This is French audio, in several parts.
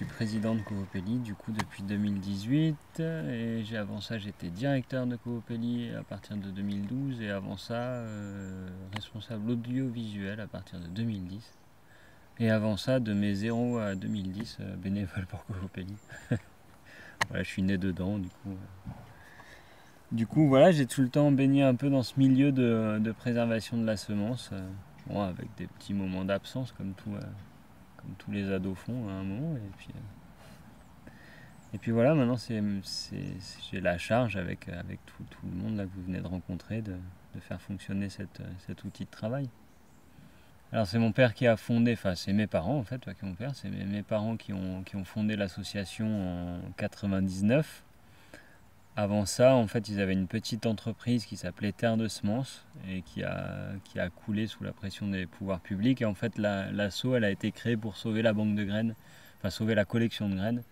suis président de Covopelli du coup depuis 2018 et avant ça j'étais directeur de Covopelli à partir de 2012 et avant ça responsable audiovisuel à partir de 2010 et avant ça de mes 0 à 2010 bénévole pour Covopelli. Voilà, je suis né dedans du coup. Du coup voilà, j'ai tout le temps baigné un peu dans ce milieu de préservation de la semence, bon, avec des petits moments d'absence comme tous les ados font à un moment. Et puis voilà, maintenant j'ai la charge avec tout le monde là, que vous venez de rencontrer de faire fonctionner cet outil de travail. Alors c'est mon père qui a fondé, enfin c'est mes parents en fait, pas que mon père, c'est mes parents qui ont fondé l'association en 99. Avant ça, en fait, ils avaient une petite entreprise qui s'appelait Terre de Semences et qui a coulé sous la pression des pouvoirs publics. Et en fait, l'asso, elle a été créée pour sauver la banque de graines, enfin sauver la collection de graines.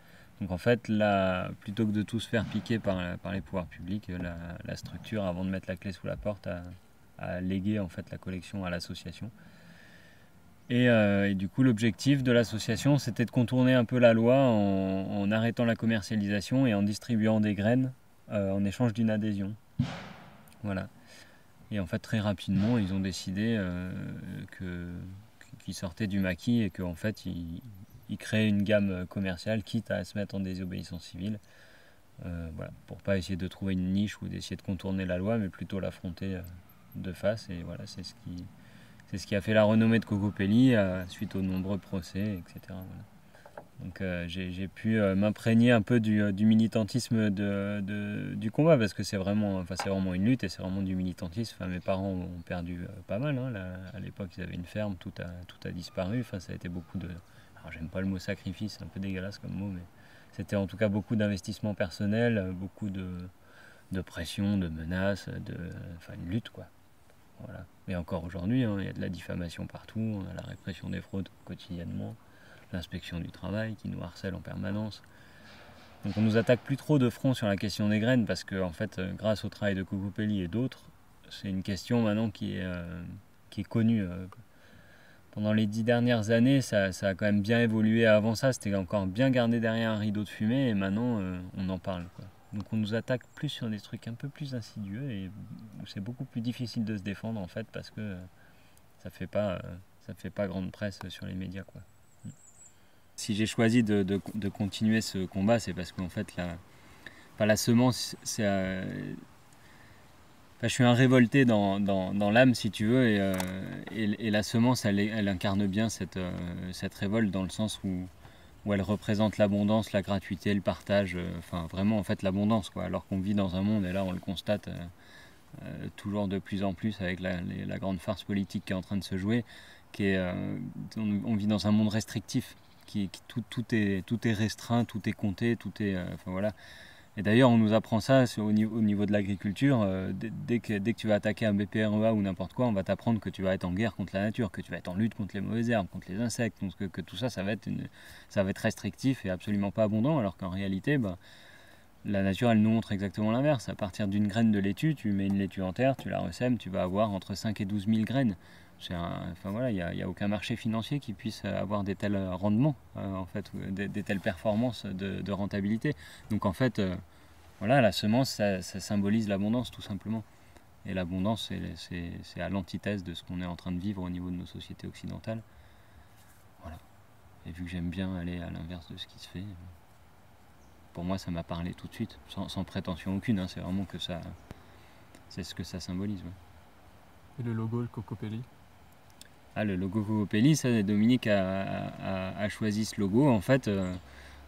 Donc en fait, là, plutôt que de tout se faire piquer par les pouvoirs publics, la structure, avant de mettre la clé sous la porte, a légué en fait la collection à l'association. Et du coup, l'objectif de l'association, c'était de contourner un peu la loi en arrêtant la commercialisation et en distribuant des graines en échange d'une adhésion. Voilà. Et en fait, très rapidement, ils ont décidé qu'ils sortaient du maquis et qu'en fait, ils créaient une gamme commerciale, quitte à se mettre en désobéissance civile. Voilà, pour pas essayer de trouver une niche ou d'essayer de contourner la loi, mais plutôt l'affronter de face. Et voilà, c'est ce qui a fait la renommée de Covopelli suite aux nombreux procès, etc. Voilà. Donc j'ai pu m'imprégner un peu du militantisme du combat parce que c'est vraiment une lutte et c'est vraiment du militantisme. Enfin, mes parents ont perdu pas mal. Hein, là, à l'époque, ils avaient une ferme, tout a disparu. Enfin, ça a été beaucoup de... Alors, j'aime pas le mot sacrifice, c'est un peu dégueulasse comme mot, mais c'était en tout cas beaucoup d'investissement personnel, beaucoup de pression, de menaces, enfin une lutte quoi. Voilà. Et encore aujourd'hui, hein, il y a de la diffamation partout, on a la répression des fraudes quotidiennement, l'inspection du travail qui nous harcèle en permanence. Donc on nous attaque plus trop de front sur la question des graines parce que en fait, grâce au travail de Covopelli et d'autres, c'est une question maintenant qui est connue. Pendant les 10 dernières années, ça a quand même bien évolué. Avant ça, c'était encore bien gardé derrière un rideau de fumée et maintenant, on en parle, quoi. Donc on nous attaque plus sur des trucs un peu plus insidieux et où c'est beaucoup plus difficile de se défendre en fait parce que ça fait pas grande presse sur les médias, quoi. Si j'ai choisi de continuer ce combat, c'est parce qu'en fait la semence, c'est je suis un révolté dans l'âme, si tu veux, et la semence, elle incarne bien cette révolte dans le sens où elle représente l'abondance, la gratuité, le partage, enfin vraiment en fait l'abondance, quoi. Alors qu'on vit dans un monde, et là on le constate toujours de plus en plus avec la grande farce politique qui est en train de se jouer, on vit dans un monde restrictif, tout est restreint, tout est compté, tout est, enfin voilà. Et d'ailleurs, on nous apprend ça au niveau de l'agriculture. Dès que tu vas attaquer un BPREA ou n'importe quoi, on va t'apprendre que tu vas être en guerre contre la nature, que tu vas être en lutte contre les mauvaises herbes, contre les insectes, que tout ça, ça va être restrictif et absolument pas abondant, alors qu'en réalité, la nature, elle nous montre exactement l'inverse. À partir d'une graine de laitue, tu mets une laitue en terre, tu la ressèmes, tu vas avoir entre 5 et 12 000 graines. Enfin voilà, il n'y a aucun marché financier qui puisse avoir des tels rendements, en fait, des telles performances de rentabilité. Donc en fait, voilà, la semence, ça symbolise l'abondance tout simplement. Et l'abondance, c'est à l'antithèse de ce qu'on est en train de vivre au niveau de nos sociétés occidentales. Voilà. Et vu que j'aime bien aller à l'inverse de ce qui se fait, pour moi, ça m'a parlé tout de suite, sans prétention aucune. Hein, c'est vraiment que ça, c'est ce que ça symbolise. Ouais. Et le logo, le Covopelli? Ah, le logo Covopelli, ça, Dominique a choisi ce logo, en fait,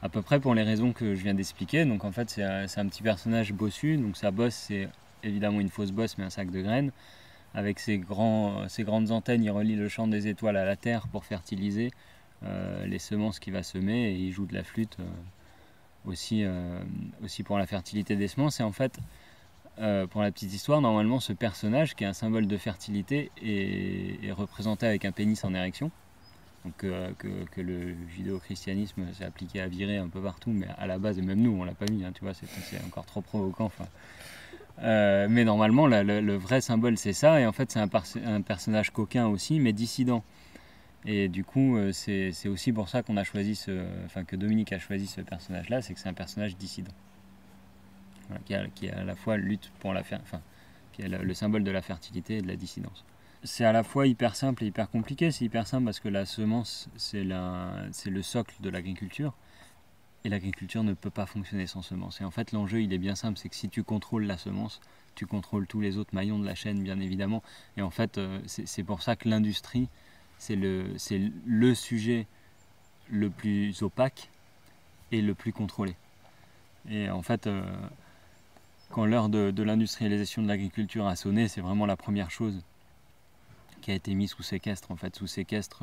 à peu près pour les raisons que je viens d'expliquer. Donc, en fait, c'est un petit personnage bossu. Donc, sa bosse, c'est évidemment une fausse bosse, mais un sac de graines. Avec ses grandes antennes, il relie le champ des étoiles à la terre pour fertiliser les semences qu'il va semer. Et il joue de la flûte aussi pour la fertilité des semences. Et en fait, pour la petite histoire, normalement ce personnage qui est un symbole de fertilité est représenté avec un pénis en érection, donc que le judéo-christianisme s'est appliqué à virer un peu partout, mais à la base, et même nous on l'a pas mis, hein, tu vois, c'est encore trop provoquant. Enfin, mais normalement le vrai symbole c'est ça, et en fait c'est un personnage coquin aussi, mais dissident. Et du coup, c'est aussi pour ça qu'on a choisi que Dominique a choisi ce personnage-là, c'est que c'est un personnage dissident. Voilà, qui à la fois lutte pour qui est le symbole de la fertilité et de la dissidence. C'est à la fois hyper simple et hyper compliqué. C'est hyper simple parce que la semence, c'est le socle de l'agriculture. Et l'agriculture ne peut pas fonctionner sans semence. Et en fait, l'enjeu, il est bien simple, c'est que si tu contrôles la semence, tu contrôles tous les autres maillons de la chaîne, bien évidemment. Et en fait, c'est pour ça que l'industrie, c'est le sujet le plus opaque et le plus contrôlé. Et en fait, quand l'heure de l'industrialisation de l'agriculture a sonné, c'est vraiment la première chose qui a été mise sous séquestre, en fait, sous séquestre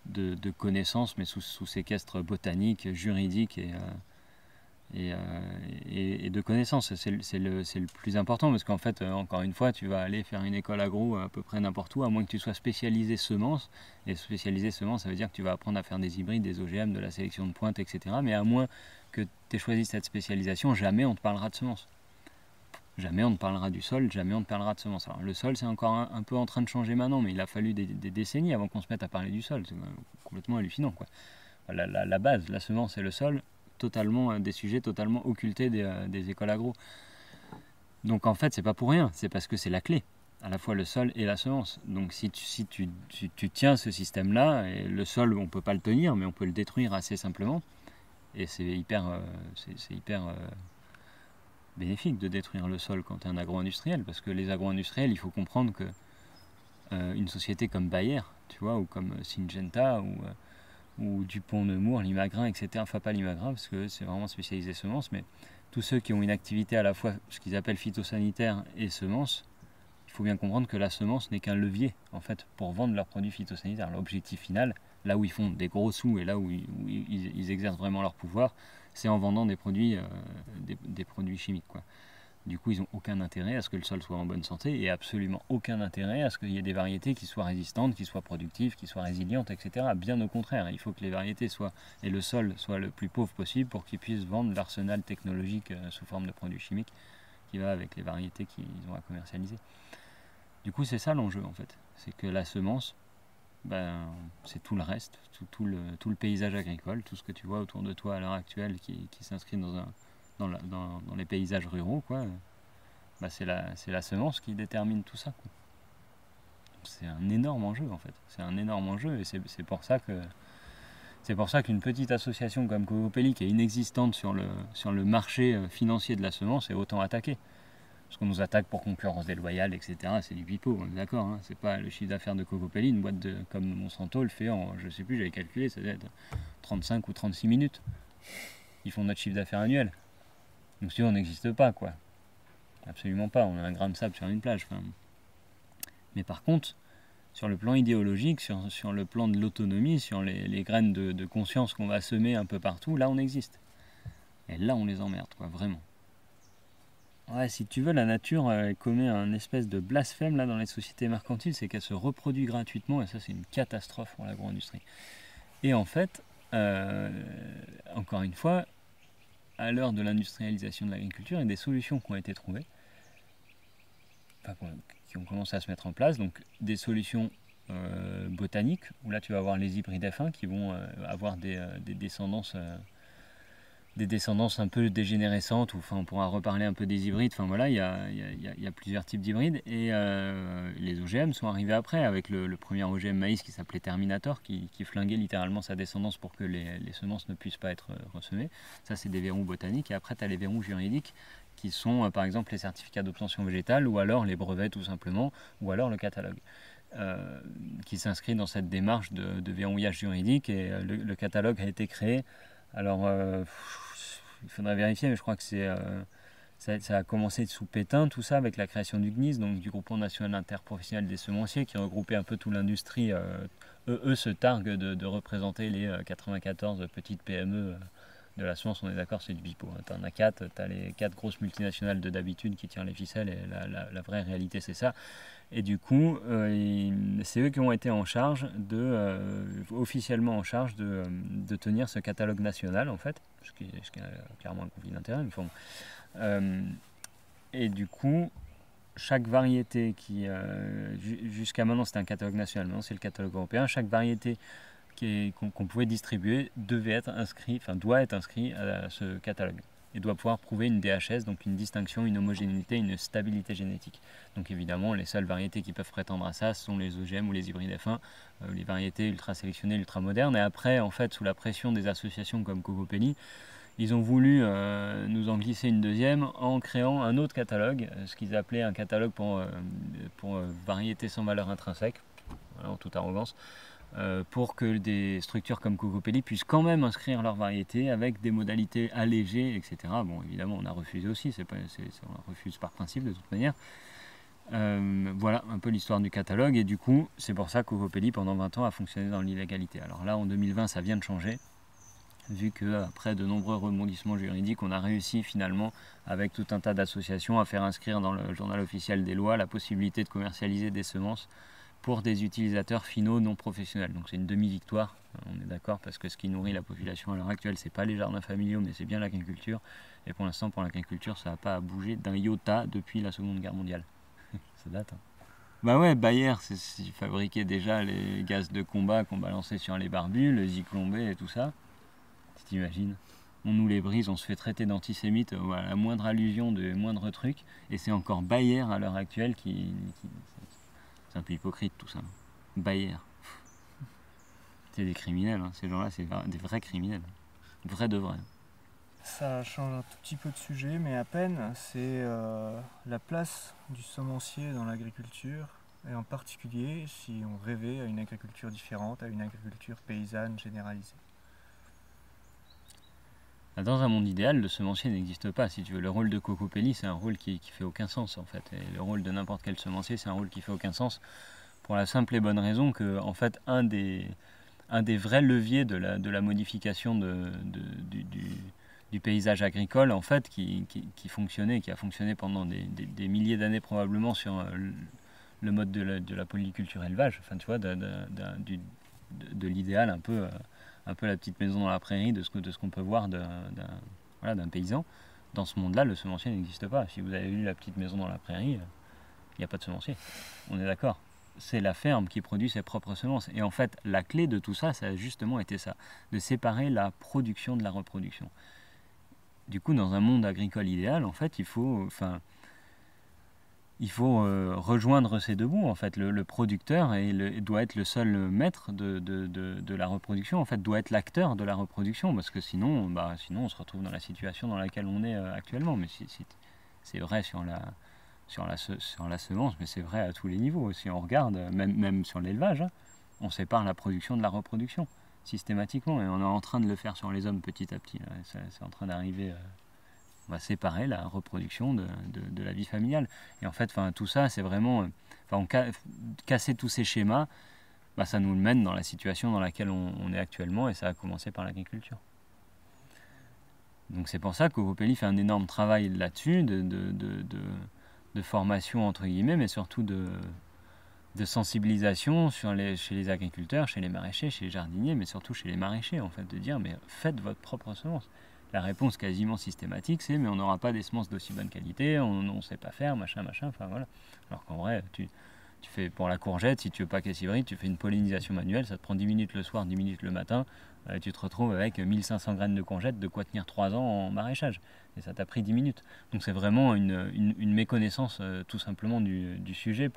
de connaissances, mais sous séquestre botanique, juridique et de connaissances. C'est le plus important parce qu'en fait, encore une fois, tu vas aller faire une école agro à peu près n'importe où, à moins que tu sois spécialisé semences. Et spécialisé semences, ça veut dire que tu vas apprendre à faire des hybrides, des OGM, de la sélection de pointe, etc. Mais à moins que tu aies choisi cette spécialisation, jamais on te parlera de semences. Jamais on ne parlera du sol, jamais on ne parlera de semences. Alors le sol, c'est encore un peu en train de changer maintenant, mais il a fallu des décennies avant qu'on se mette à parler du sol. C'est complètement hallucinant, quoi. La base, la semence et le sol, totalement des sujets totalement occultés des écoles agro. Donc en fait, c'est pas pour rien, c'est parce que c'est la clé, à la fois le sol et la semence. Donc si tu tiens ce système-là, et le sol, on peut pas le tenir, mais on peut le détruire assez simplement, et c'est hyper bénéfique de détruire le sol quand tu es un agro-industriel, parce que les agro-industriels, il faut comprendre que une société comme Bayer, tu vois, ou comme Syngenta, ou Dupont-Nemours, Limagrin, etc. Enfin pas Limagrin, parce que c'est vraiment spécialisé semences, mais tous ceux qui ont une activité à la fois ce qu'ils appellent phytosanitaire et semences, il faut bien comprendre que la semence n'est qu'un levier, en fait, pour vendre leurs produits phytosanitaires. L'objectif final, là où ils font des gros sous et là où ils exercent vraiment leur pouvoir, c'est en vendant des produits chimiques, quoi. Du coup, ils n'ont aucun intérêt à ce que le sol soit en bonne santé et absolument aucun intérêt à ce qu'il y ait des variétés qui soient résistantes, qui soient productives, qui soient résilientes, etc. Bien au contraire, il faut que les variétés et le sol soient le plus pauvre possible pour qu'ils puissent vendre l'arsenal technologique sous forme de produits chimiques qui va avec les variétés qu'ils ont à commercialiser. Du coup, c'est ça l'enjeu, en fait. C'est que la semence, c'est tout le reste, tout le paysage agricole, tout ce que tu vois autour de toi à l'heure actuelle qui s'inscrit dans les paysages ruraux, quoi. C'est la semence qui détermine tout ça, quoi. C'est un énorme enjeu, en fait. C'est un énorme enjeu et c'est pour ça qu'une petite association comme Cocopelli, qui est inexistante sur le marché financier de la semence, est autant attaquée. Parce qu'on nous attaque pour concurrence déloyale, etc. C'est du pipeau, on est d'accord, hein. C'est pas le chiffre d'affaires de Cocopelli, une boîte comme Monsanto le fait en, je sais plus, j'avais calculé, ça doit être 35 ou 36 minutes. Ils font notre chiffre d'affaires annuel. Donc si on n'existe pas, quoi. Absolument pas, on a un grain de sable sur une plage. Enfin. Mais par contre, sur le plan idéologique, sur le plan de l'autonomie, sur les graines de conscience qu'on va semer un peu partout, là on existe. Et là on les emmerde, quoi, vraiment. Ouais, si tu veux, la nature commet un espèce de blasphème là dans les sociétés mercantiles, c'est qu'elle se reproduit gratuitement et ça c'est une catastrophe pour l'agro-industrie. Et en fait, encore une fois, à l'heure de l'industrialisation de l'agriculture, il y a des solutions qui ont été trouvées, qui ont commencé à se mettre en place, donc des solutions botaniques, où là tu vas avoir les hybrides F1 qui vont avoir des descendances un peu dégénérescentes, ou enfin on pourra reparler un peu des hybrides. Enfin voilà, il y a plusieurs types d'hybrides et les OGM sont arrivés après avec le premier OGM maïs qui s'appelait Terminator, qui flinguait littéralement sa descendance pour que les semences ne puissent pas être ressemées. Ça c'est des verrous botaniques et après tu as les verrous juridiques qui sont par exemple les certificats d'obtention végétale ou alors les brevets tout simplement ou alors le catalogue. Qui s'inscrit dans cette démarche de verrouillage juridique et le catalogue a été créé. Alors, il faudrait vérifier, mais je crois que ça a commencé sous Pétain, tout ça, avec la création du GNIS, donc du Groupement National Interprofessionnel des Semenciers, qui regroupait un peu toute l'industrie. Eux se targuent de représenter les 94 petites PME de la semence, on est d'accord, c'est du bipo. Tu en as 4, tu as les 4 grosses multinationales d'habitude qui tirent les ficelles, et la vraie réalité c'est ça. Et du coup, c'est eux qui ont été en charge officiellement en charge de tenir ce catalogue national, en fait, ce qui est clairement un conflit d'intérêt. Et du coup, chaque variété jusqu'à maintenant c'était un catalogue national, maintenant c'est le catalogue européen, chaque variété qu'on pouvait distribuer doit être inscrit à ce catalogue et doit pouvoir prouver une DHS, donc une distinction, une homogénéité, une stabilité génétique. Donc évidemment, les seules variétés qui peuvent prétendre à ça sont les OGM ou les hybrides F1, les variétés ultra sélectionnées, ultra modernes. Et après, en fait, sous la pression des associations comme Cocopelli, ils ont voulu nous en glisser une deuxième en créant un autre catalogue, ce qu'ils appelaient un catalogue pour variétés sans valeur intrinsèque, voilà, en toute arrogance. Pour que des structures comme Cocopelli puissent quand même inscrire leur variété avec des modalités allégées, etc. Bon, évidemment, on a refusé aussi, on refuse par principe de toute manière. Voilà un peu l'histoire du catalogue, et du coup, c'est pour ça que Cocopelli, pendant 20 ans, a fonctionné dans l'illégalité. Alors là, en 2020, ça vient de changer, vu qu'après de nombreux rebondissements juridiques, on a réussi finalement, avec tout un tas d'associations, à faire inscrire dans le journal officiel des lois la possibilité de commercialiser des semences pour des utilisateurs finaux non professionnels. Donc c'est une demi-victoire, on est d'accord, parce que ce qui nourrit la population à l'heure actuelle, c'est pas les jardins familiaux, mais c'est bien l'agriculture. Et pour l'instant, pour l'agriculture, ça n'a pas bougé d'un iota depuis la Seconde Guerre mondiale. Ça date. Hein. Bah ouais, Bayer, il fabriquait déjà les gaz de combat qu'on balançait sur les barbus, le Zyklon B et tout ça. Tu t'imagines ? On nous les brise, on se fait traiter d'antisémites à la moindre allusion, de moindre truc, et c'est encore Bayer à l'heure actuelle qui c'est un peu hypocrite tout ça. Bayer. C'est des criminels, hein. Ces gens-là, c'est des vrais criminels. Vrais de vrais. Ça change un tout petit peu de sujet, mais à peine. C'est la place du semencier dans l'agriculture, et en particulier si on rêvait à une agriculture différente, à une agriculture paysanne généralisée. Dans un monde idéal, le semencier n'existe pas, si tu veux. Le rôle de Cocopelli, c'est un rôle qui fait aucun sens, en fait. Et le rôle de n'importe quel semencier, c'est un rôle qui fait aucun sens, pour la simple et bonne raison que, en fait, un des vrais leviers de la modification du paysage agricole, en fait, qui fonctionnait, qui a fonctionné pendant des milliers d'années probablement sur le mode de la polyculture élevage, enfin, tu vois, de l'idéal un peu la petite maison dans la prairie, de ce qu'on peut voir d'un paysan. Dans ce monde-là, le semencier n'existe pas. Si vous avez vu la petite maison dans la prairie, il n'y a pas de semencier. On est d'accord. C'est la ferme qui produit ses propres semences. Et en fait, la clé de tout ça, ça a justement été ça, de séparer la production de la reproduction. Du coup, dans un monde agricole idéal, en fait, il faut rejoindre ces deux bouts. En fait, le producteur doit être le seul maître de la reproduction. En fait, doit être l'acteur de la reproduction, parce que sinon, on se retrouve dans la situation dans laquelle on est actuellement. Mais c'est vrai sur la semence, mais c'est vrai à tous les niveaux. Si on regarde, même sur l'élevage, hein, on sépare la production de la reproduction systématiquement, et on est en train de le faire sur les hommes petit à petit. Là. C'est en train d'arriver. On va séparer la reproduction de la vie familiale. Et en fait, tout ça, c'est vraiment... casser tous ces schémas, ça nous mène dans la situation dans laquelle on est actuellement, et ça a commencé par l'agriculture. Donc c'est pour ça que Cocopelli fait un énorme travail là-dessus, de formation, entre guillemets, mais surtout de sensibilisation chez les agriculteurs, chez les maraîchers, chez les jardiniers, mais surtout chez les maraîchers, en fait, de dire, mais faites votre propre semence. La réponse quasiment systématique, c'est mais on n'aura pas des semences d'aussi bonne qualité, on ne sait pas faire, machin, enfin voilà. Alors qu'en vrai, tu fais pour la courgette, si tu veux pas qu'elle s'hybride, tu fais une pollinisation manuelle, ça te prend 10 minutes le soir, 10 minutes le matin, tu te retrouves avec 1500 graines de courgette, de quoi tenir 3 ans en maraîchage. Et ça t'a pris 10 minutes. Donc c'est vraiment une méconnaissance tout simplement du sujet,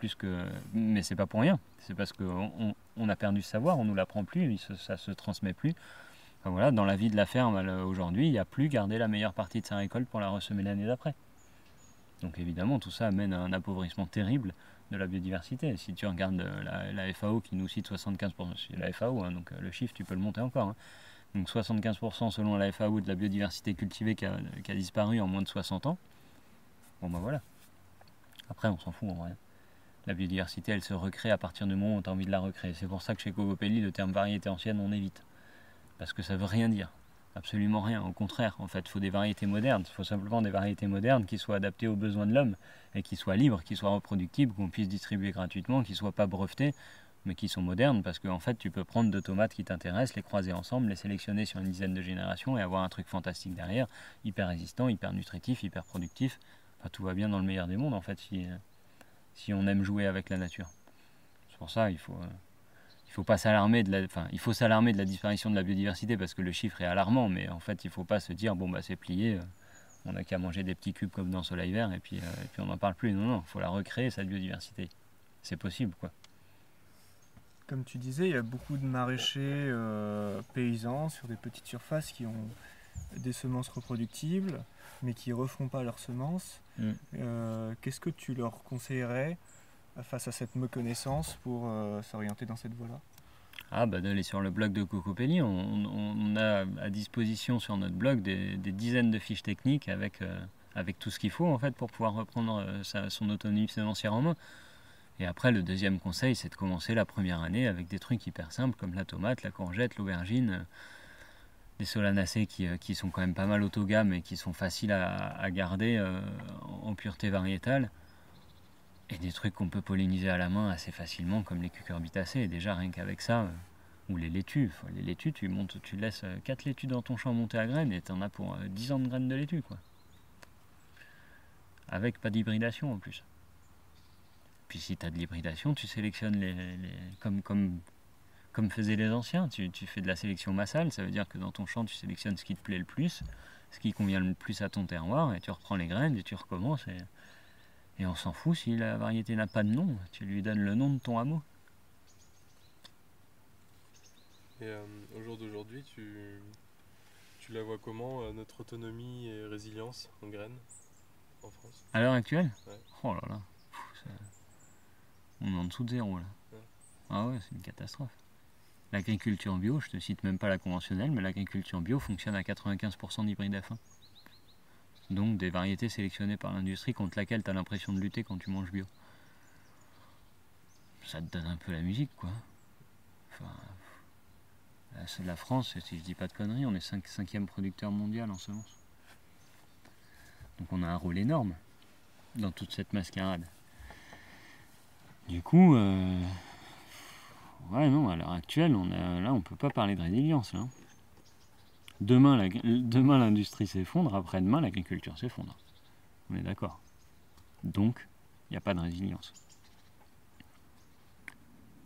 mais c'est pas pour rien. C'est parce qu'on a perdu ce savoir, on nous l'apprend plus, ça se transmet plus. Enfin, voilà, dans la vie de la ferme aujourd'hui, il n'y a plus gardé la meilleure partie de sa récolte pour la ressemer l'année d'après. Donc évidemment, tout ça amène à un appauvrissement terrible de la biodiversité. Si tu regardes la FAO qui nous cite 75%, c'est la FAO, hein, donc le chiffre tu peux le monter encore. Hein. Donc 75% selon la FAO de la biodiversité cultivée qui a disparu en moins de 60 ans. Bon voilà. Après on s'en fout en vrai. La biodiversité elle se recrée à partir du moment où tu as envie de la recréer. C'est pour ça que chez Cocopelli, le terme variété ancienne on évite. Parce que ça veut rien dire. Absolument rien. Au contraire, en fait, il faut des variétés modernes. Il faut simplement des variétés modernes qui soient adaptées aux besoins de l'homme et qui soient libres, qui soient reproductibles, qu'on puisse distribuer gratuitement, qui ne soient pas brevetées, mais qui sont modernes parce qu'en fait, tu peux prendre 2 tomates qui t'intéressent, les croiser ensemble, les sélectionner sur une dizaine de générations et avoir un truc fantastique derrière, hyper résistant, hyper nutritif, hyper productif. Enfin, tout va bien dans le meilleur des mondes, en fait. si on aime jouer avec la nature. C'est pour ça il faut pas s'alarmer il faut s'alarmer de la disparition de la biodiversité parce que le chiffre est alarmant, mais en fait il faut pas se dire bon bah c'est plié, on n'a qu'à manger des petits cubes comme dans Soleil Vert et puis on n'en parle plus. Non, il faut la recréer cette biodiversité. C'est possible quoi. Comme tu disais, il y a beaucoup de maraîchers paysans sur des petites surfaces qui ont des semences reproductibles, mais qui ne refont pas leurs semences. Qu'est-ce que tu leur conseillerais face à cette méconnaissance pour s'orienter dans cette voie-là? Ah bah d'aller sur le blog de Cocopelli, on a à disposition sur notre blog des dizaines de fiches techniques avec tout ce qu'il faut en fait pour pouvoir reprendre son autonomie sémencière en main. Et après le deuxième conseil c'est de commencer la première année avec des trucs hyper simples comme la tomate, la courgette, l'aubergine, des solanacées qui sont quand même pas mal autogames et qui sont faciles à garder en pureté variétale. Et des trucs qu'on peut polliniser à la main assez facilement comme les cucurbitacées. Déjà rien qu'avec ça, ou les laitues. Les laitues, tu laisses 4 laitues dans ton champ monter à graines et tu en as pour 10 ans de graines de laitue quoi. Avec pas d'hybridation en plus. Puis si tu as de l'hybridation, tu sélectionnes comme faisaient les anciens. Tu fais de la sélection massale, ça veut dire que dans ton champ tu sélectionnes ce qui te plaît le plus, ce qui convient le plus à ton terroir, et tu reprends les graines et tu recommences. Et on s'en fout si la variété n'a pas de nom, tu lui donnes le nom de ton hameau. Et au jour d'aujourd'hui, tu la vois comment, notre autonomie et résilience en graines en France? À l'heure actuelle? Ouais. Oh là là, on est en dessous de zéro là. Ouais. Ah ouais, c'est une catastrophe. L'agriculture bio, je te cite même pas la conventionnelle, mais l'agriculture bio fonctionne à 95% d'hybride F1. Donc des variétés sélectionnées par l'industrie contre laquelle tu as l'impression de lutter quand tu manges bio. Ça te donne un peu la musique quoi. Enfin, c'est la France, si je dis pas de conneries, on est 5e producteur mondial en semences. Donc on a un rôle énorme dans toute cette mascarade. Du coup, ouais non, à l'heure actuelle, là on peut pas parler de résilience là. Demain l'industrie s'effondre, après-demain l'agriculture s'effondre. On est d'accord. Donc, il n'y a pas de résilience.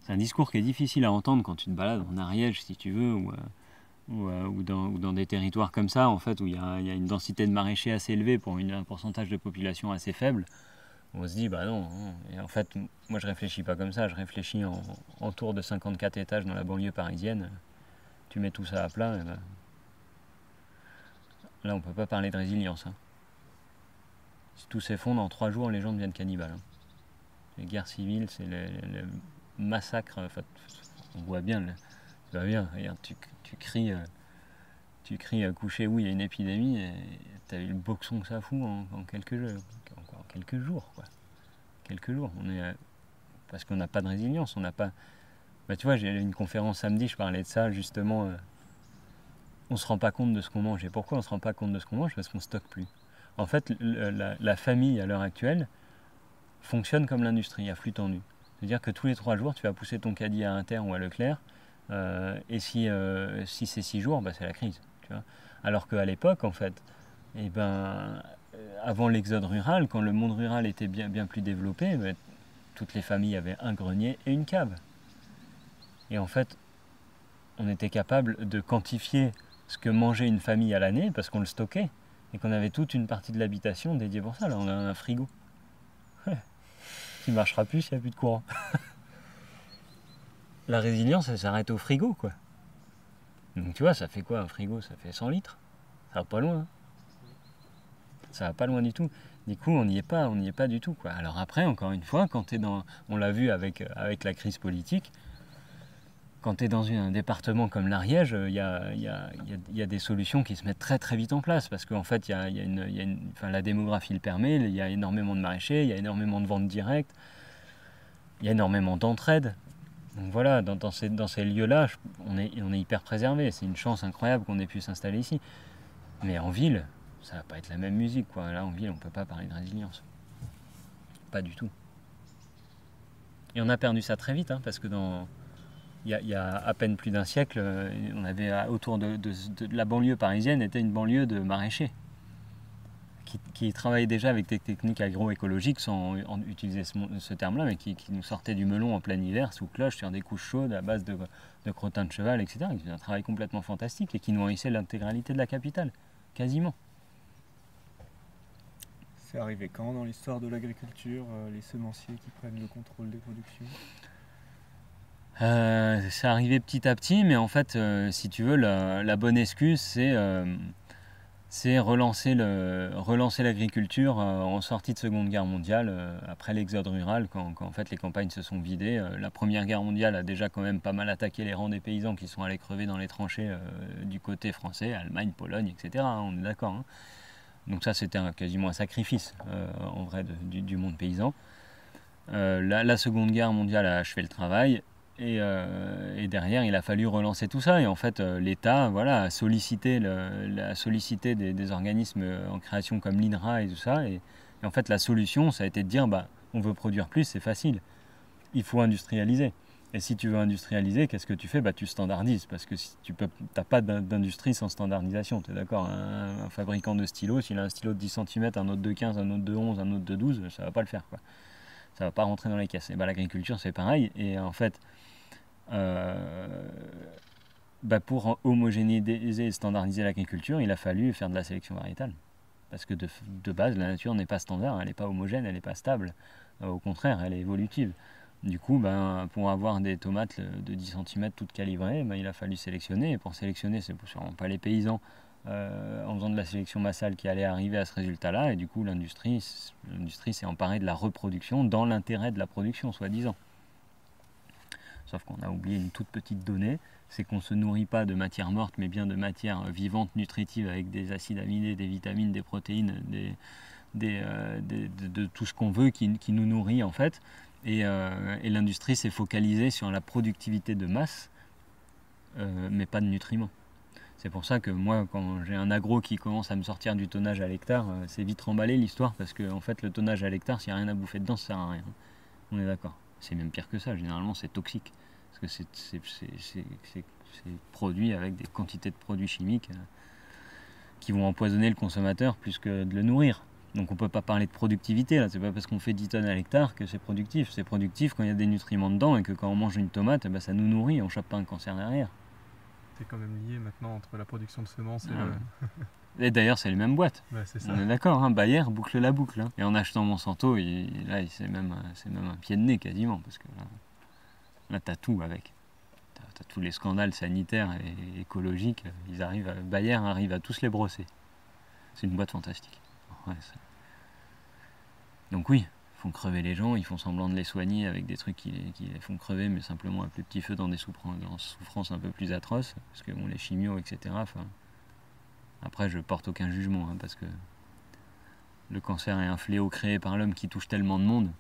C'est un discours qui est difficile à entendre quand tu te balades en Ariège, si tu veux, ou dans des territoires comme ça, en fait, où il y a une densité de maraîchers assez élevée pour un pourcentage de population assez faible. On se dit, bah non. Et en fait, moi je réfléchis pas comme ça, je réfléchis en tour de 54 étages dans la banlieue parisienne. Tu mets tout ça à plat, et ben, là, on peut pas parler de résilience. Hein. Si tout s'effondre, en 3 jours, les gens deviennent cannibales. Hein. Les guerres civiles, c'est le massacre. Enfin, on voit bien. Tu vois bien. Regarde, tu cries coucher où il y a une épidémie et tu as eu le boxon que ça fout en quelques jours. Quoi. Quelques jours. Parce qu'on n'a pas de résilience. On n'a pas. Bah, tu vois, j'ai eu une conférence samedi, je parlais de ça justement. On ne se rend pas compte de ce qu'on mange. Et pourquoi on ne se rend pas compte de ce qu'on mange? Parce qu'on ne stocke plus. En fait, la famille à l'heure actuelle fonctionne comme l'industrie, à flux tendu. C'est-à-dire que tous les 3 jours, tu vas pousser ton caddie à Inter ou à Leclerc, et si c'est 6 jours, bah, c'est la crise. Tu vois. Alors qu'à l'époque, en fait, avant l'exode rural, quand le monde rural était bien plus développé, bah, toutes les familles avaient un grenier et une cave. Et en fait, on était capable de quantifier ce que mangeait une famille à l'année parce qu'on le stockait et qu'on avait toute une partie de l'habitation dédiée pour ça. Là, on a un frigo qui marchera plus s'il n'y a plus de courant. La résilience, elle s'arrête au frigo, quoi. Donc tu vois, ça fait quoi un frigo? Ça fait 100 litres. Ça va pas loin. Hein. Ça va pas loin du tout. Du coup, on n'y est pas du tout, quoi. Alors après, encore une fois, quand tu es on l'a vu avec la crise politique. Quand tu es dans un département comme l'Ariège, il y a des solutions qui se mettent très très vite en place parce qu'en fait, la démographie le permet, il y a énormément de maraîchers, il y a énormément de ventes directes, il y a énormément d'entraide. Donc voilà, dans ces lieux-là, on est hyper préservé. C'est une chance incroyable qu'on ait pu s'installer ici. Mais en ville, ça va pas être la même musique, quoi. Là, en ville, on peut pas parler de résilience. Pas du tout. Et on a perdu ça très vite, hein, parce que il y a à peine plus d'un siècle, on avait autour de la banlieue parisienne était une banlieue de maraîchers qui travaillait déjà avec des techniques agroécologiques sans utiliser ce terme-là, mais qui nous sortaient du melon en plein hiver sous cloche sur des couches chaudes à base de crottin de cheval, etc. Qui faisaient un travail complètement fantastique et qui nourrissait l'intégralité de la capitale, quasiment. C'est arrivé quand dans l'histoire de l'agriculture, les semenciers qui prennent le contrôle des productions? C'est arrivé petit à petit, mais en fait, si tu veux, la bonne excuse, c'est relancer l'agriculture en sortie de Seconde Guerre mondiale, après l'exode rural, quand en fait les campagnes se sont vidées. La Première Guerre mondiale a déjà quand même pas mal attaqué les rangs des paysans qui sont allés crever dans les tranchées du côté français, Allemagne, Pologne, etc. On est d'accord. Hein. Donc ça, c'était quasiment un sacrifice, en vrai, du monde paysan. La Seconde Guerre mondiale a achevé le travail. Et derrière, il a fallu relancer tout ça. Et en fait, l'État a sollicité des organismes en création comme l'INRA et tout ça. Et en fait, la solution, ça a été de dire, on veut produire plus, c'est facile. Il faut industrialiser. Et si tu veux industrialiser, qu'est-ce que tu fais? Tu standardises. Parce que si tu n'as pas d'industrie sans standardisation. Tu es d'accord? Un fabricant de stylos, s'il a un stylo de 10 cm, un autre de 15, un autre de 11, un autre de 12, ça ne va pas le faire, quoi. Ça ne va pas rentrer dans les caisses. Et l'agriculture, c'est pareil. Et en fait, pour homogénéiser et standardiser l'agriculture, il a fallu faire de la sélection variétale. Parce que de base, la nature n'est pas standard, elle n'est pas homogène, elle n'est pas stable. Au contraire, elle est évolutive. Du coup, pour avoir des tomates de 10 cm toutes calibrées, il a fallu sélectionner. Et pour sélectionner, c'est sûrement pas les paysans en faisant de la sélection massale qui allait arriver à ce résultat-là. Et du coup, l'industrie s'est emparée de la reproduction dans l'intérêt de la production, soi-disant. Sauf qu'on a oublié une toute petite donnée, c'est qu'on ne se nourrit pas de matière morte, mais bien de matière vivante, nutritive, avec des acides aminés, des vitamines, des protéines, de tout ce qu'on veut qui nous nourrit en fait. Et l'industrie s'est focalisée sur la productivité de masse, mais pas de nutriments. C'est pour ça que moi, quand j'ai un agro qui commence à me sortir du tonnage à l'hectare, c'est vite remballé l'histoire, parce que en fait, le tonnage à l'hectare, s'il n'y a rien à bouffer dedans, ça sert à rien. On est d'accord. C'est même pire que ça, généralement c'est toxique. Parce que c'est produit avec des quantités de produits chimiques qui vont empoisonner le consommateur plus que de le nourrir. Donc on ne peut pas parler de productivité là, c'est pas parce qu'on fait 10 tonnes à l'hectare que c'est productif. C'est productif quand il y a des nutriments dedans et que quand on mange une tomate, ça nous nourrit, on ne chope pas un cancer derrière. C'est quand même lié maintenant entre la production de semences et Et d'ailleurs, c'est les mêmes boîtes. c'est ça. On est d'accord, hein, Bayer boucle la boucle. Hein. Et en achetant Monsanto, c'est même un pied de nez quasiment, parce que là t'as tout avec. T'as tous les scandales sanitaires et écologiques. Bayer arrive à tous les brosser. C'est une boîte fantastique. Ouais, donc oui, ils font crever les gens, ils font semblant de les soigner avec des trucs qui les font crever, mais simplement à plus petit feu dans des souffrances un peu plus atroces, parce que les chimios, etc. Après, je porte aucun jugement, hein, parce que le cancer est un fléau créé par l'homme qui touche tellement de monde.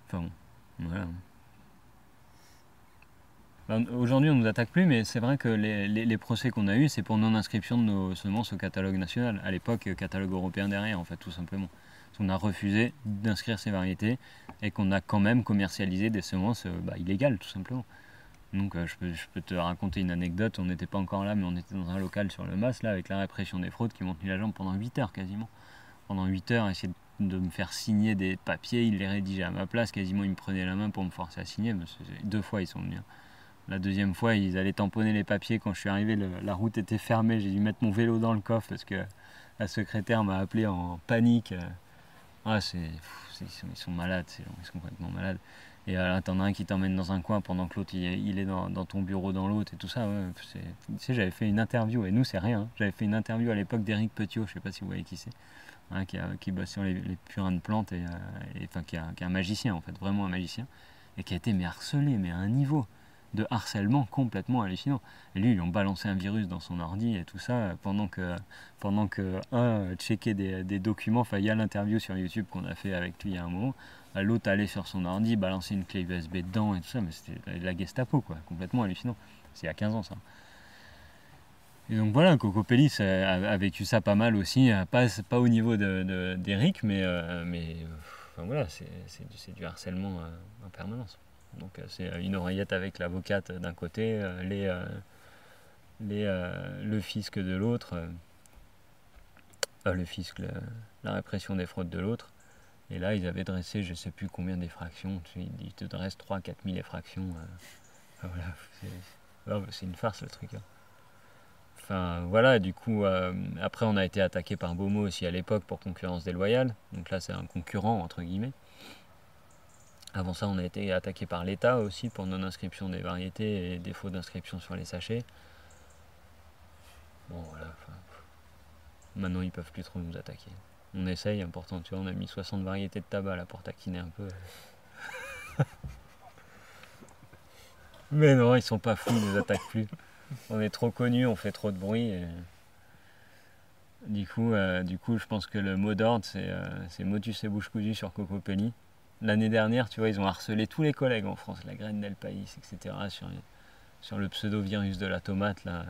Enfin bon, voilà. Aujourd'hui, on ne nous attaque plus, mais c'est vrai que les procès qu'on a eus, c'est pour non-inscription de nos semences au catalogue national. À l'époque, catalogue européen derrière, en fait, tout simplement. Parce qu'on a refusé d'inscrire ces variétés et qu'on a quand même commercialisé des semences illégales, tout simplement. Donc je peux te raconter une anecdote, on n'était pas encore là, mais on était dans un local sur le Mas, là, avec la répression des fraudes, qui m'ont tenu la jambe pendant 8 heures quasiment. Pendant 8 heures, essayer de me faire signer des papiers, ils les rédigeaient à ma place, quasiment ils me prenaient la main pour me forcer à signer. 2 fois ils sont venus. La deuxième fois, ils allaient tamponner les papiers. Quand je suis arrivé, la route était fermée, j'ai dû mettre mon vélo dans le coffre parce que la secrétaire m'a appelé en panique. Ils sont malades, ces gens, ils sont complètement malades. Et là, t'en as un qui t'emmène dans un coin pendant que l'autre il est dans ton bureau dans l'autre et tout ça. Ouais, tu sais, j'avais fait une interview, et nous c'est rien. Hein. J'avais fait une interview à l'époque d'Éric Petiot, je sais pas si vous voyez qui c'est, hein, qui bosse sur les purins de plantes qui est un magicien en fait, vraiment un magicien, et qui a été harcelé, mais à un niveau de harcèlement complètement hallucinant. Et lui, ils lui ont balancé un virus dans son ordi et tout ça pendant que checkait des documents. Enfin, il y a l'interview sur YouTube qu'on a fait avec lui il y a un moment. L'autre allait sur son ordi, balancer une clé USB dedans et tout ça, mais c'était de la Gestapo, quoi, complètement hallucinant. C'est il y a 15 ans, ça. Et donc voilà, Cocopelli a vécu ça pas mal aussi, pas au niveau d'Eric, mais voilà, c'est du harcèlement en permanence. Donc c'est une oreillette avec l'avocate d'un côté, le fisc de l'autre, le fisc, la répression des fraudes de l'autre. Et là, ils avaient dressé je ne sais plus combien d'effractions. Ils te dressent 3-4 000 effractions. Voilà, c'est une farce le truc. Hein. Enfin voilà, du coup, après on a été attaqué par Beaumont aussi à l'époque pour concurrence déloyale. Donc là, c'est un concurrent entre guillemets. Avant ça, on a été attaqué par l'État aussi pour non-inscription des variétés et défaut d'inscription sur les sachets. Bon voilà, maintenant ils peuvent plus trop nous attaquer. On essaye, important, tu vois, on a mis 60 variétés de tabac là pour taquiner un peu. Mais non, ils sont pas fous, ils nous attaquent plus. On est trop connus, on fait trop de bruit. Et... Du coup, je pense que le mot d'ordre, c'est motus et bouche cousue sur Cocopelli. L'année dernière, tu vois, ils ont harcelé tous les collègues en France, la graine d'El País, etc., sur le pseudo-virus de la tomate, là.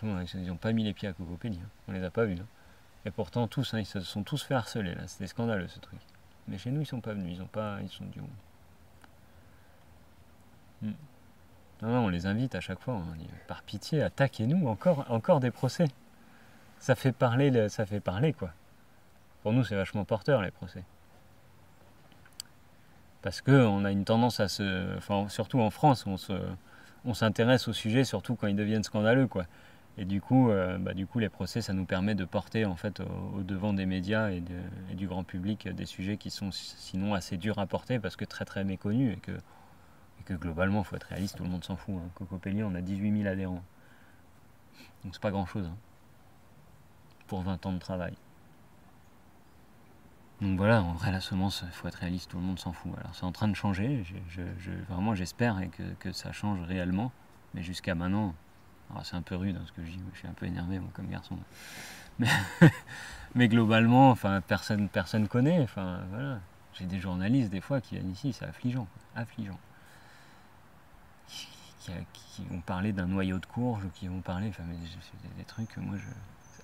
Ils n'ont pas mis les pieds à Cocopelli, hein. On les a pas vus. Hein. Et pourtant, tous, hein, ils se sont tous fait harceler, là. C'était scandaleux, ce truc. Mais chez nous, ils sont pas venus, ils sont du Non, on les invite à chaque fois. On dit, par pitié, attaquez-nous, encore des procès. Ça fait parler, quoi. Pour nous, c'est vachement porteur, les procès. Parce qu'on a une tendance à surtout en France, on s'intéresse au sujet, surtout quand ils deviennent scandaleux, quoi. Et du coup, les procès, ça nous permet de porter, en fait, au devant des médias et du grand public des sujets qui sont sinon assez durs à porter, parce que très, très méconnus, et que globalement, il faut être réaliste, tout le monde s'en fout. Hein. Cocopelli, on a 18 000 adhérents. Donc c'est pas grand-chose, hein, pour 20 ans de travail. Donc voilà, en vrai, la semence, il faut être réaliste, tout le monde s'en fout. Alors c'est en train de changer, vraiment j'espère que ça change réellement, mais jusqu'à maintenant, alors c'est un peu rude hein, ce que je dis, je suis un peu énervé moi, comme garçon. Mais globalement, enfin, personne connaît, enfin voilà. J'ai des journalistes des fois qui viennent ici, c'est affligeant, quoi, affligeant. Qui vont parler d'un noyau de courge, ou qui vont parler, enfin, des trucs, moi,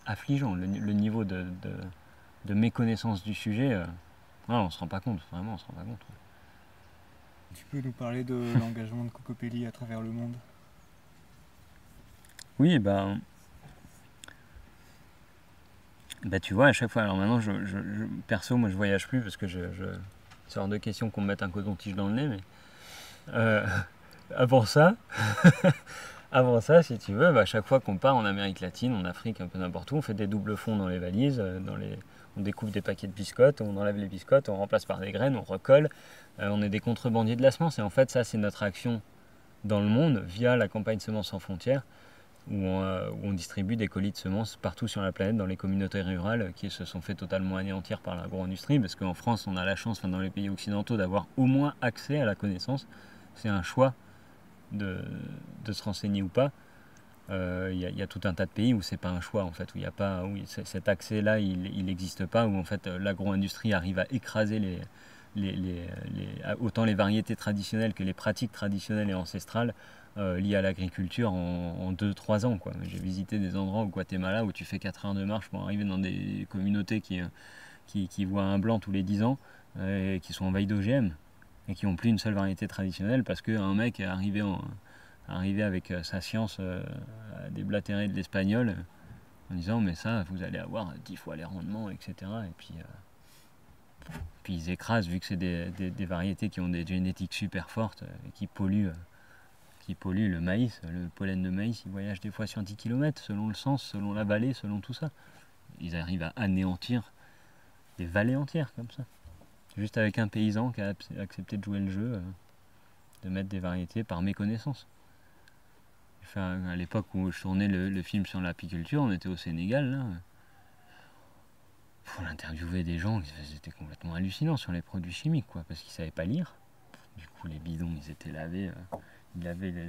affligeant. Le niveau de méconnaissance du sujet, on se rend pas compte, vraiment, on se rend pas compte. Tu peux nous parler de l'engagement de Cocopelli à travers le monde? Oui, tu vois, à chaque fois, alors maintenant, perso, moi, je voyage plus parce que c'est hors de question qu'on me mette un coton-tige dans le nez, mais avant ça, si tu veux, à chaque fois qu'on part en Amérique latine, en Afrique, un peu n'importe où, on fait des doubles fonds dans les valises, on découpe des paquets de biscottes, on enlève les biscottes, on remplace par des graines, on recolle, on est des contrebandiers de la semence, et en fait ça c'est notre action dans le monde via la campagne Semences sans frontières, où on distribue des colis de semences partout sur la planète, dans les communautés rurales qui se sont fait totalement anéantir par l'agro-industrie, parce qu'en France on a la chance, dans les pays occidentaux, d'avoir au moins accès à la connaissance, c'est un choix de se renseigner ou pas. Y a tout un tas de pays où c'est pas un choix en fait, où il y a pas, où cet accès là il n'existe pas, où en fait l'agro-industrie arrive à écraser autant les variétés traditionnelles que les pratiques traditionnelles et ancestrales liées à l'agriculture en 2-3 ans, quoi. J'ai visité des endroits au Guatemala où tu fais 4 heures de marche pour arriver dans des communautés qui voient un blanc tous les 10 ans et qui sont envahies d'OGM et qui n'ont plus une seule variété traditionnelle parce qu'un mec est arrivé avec sa science à déblatérer de l'espagnol en disant mais ça vous allez avoir 10 fois les rendements, etc. Et puis ils écrasent, vu que c'est des variétés qui ont des génétiques super fortes et qui polluent le maïs, le pollen de maïs, il voyage des fois sur 10 km selon le sens, selon la vallée, selon tout ça. Ils arrivent à anéantir des vallées entières comme ça. Juste avec un paysan qui a accepté de jouer le jeu, de mettre des variétés par méconnaissance. Enfin, à l'époque où je tournais le film sur l'apiculture, on était au Sénégal, là. Pour interviewer des gens, c'était complètement hallucinant sur les produits chimiques, quoi, parce qu'ils ne savaient pas lire. Du coup, les bidons, ils étaient lavés. Ils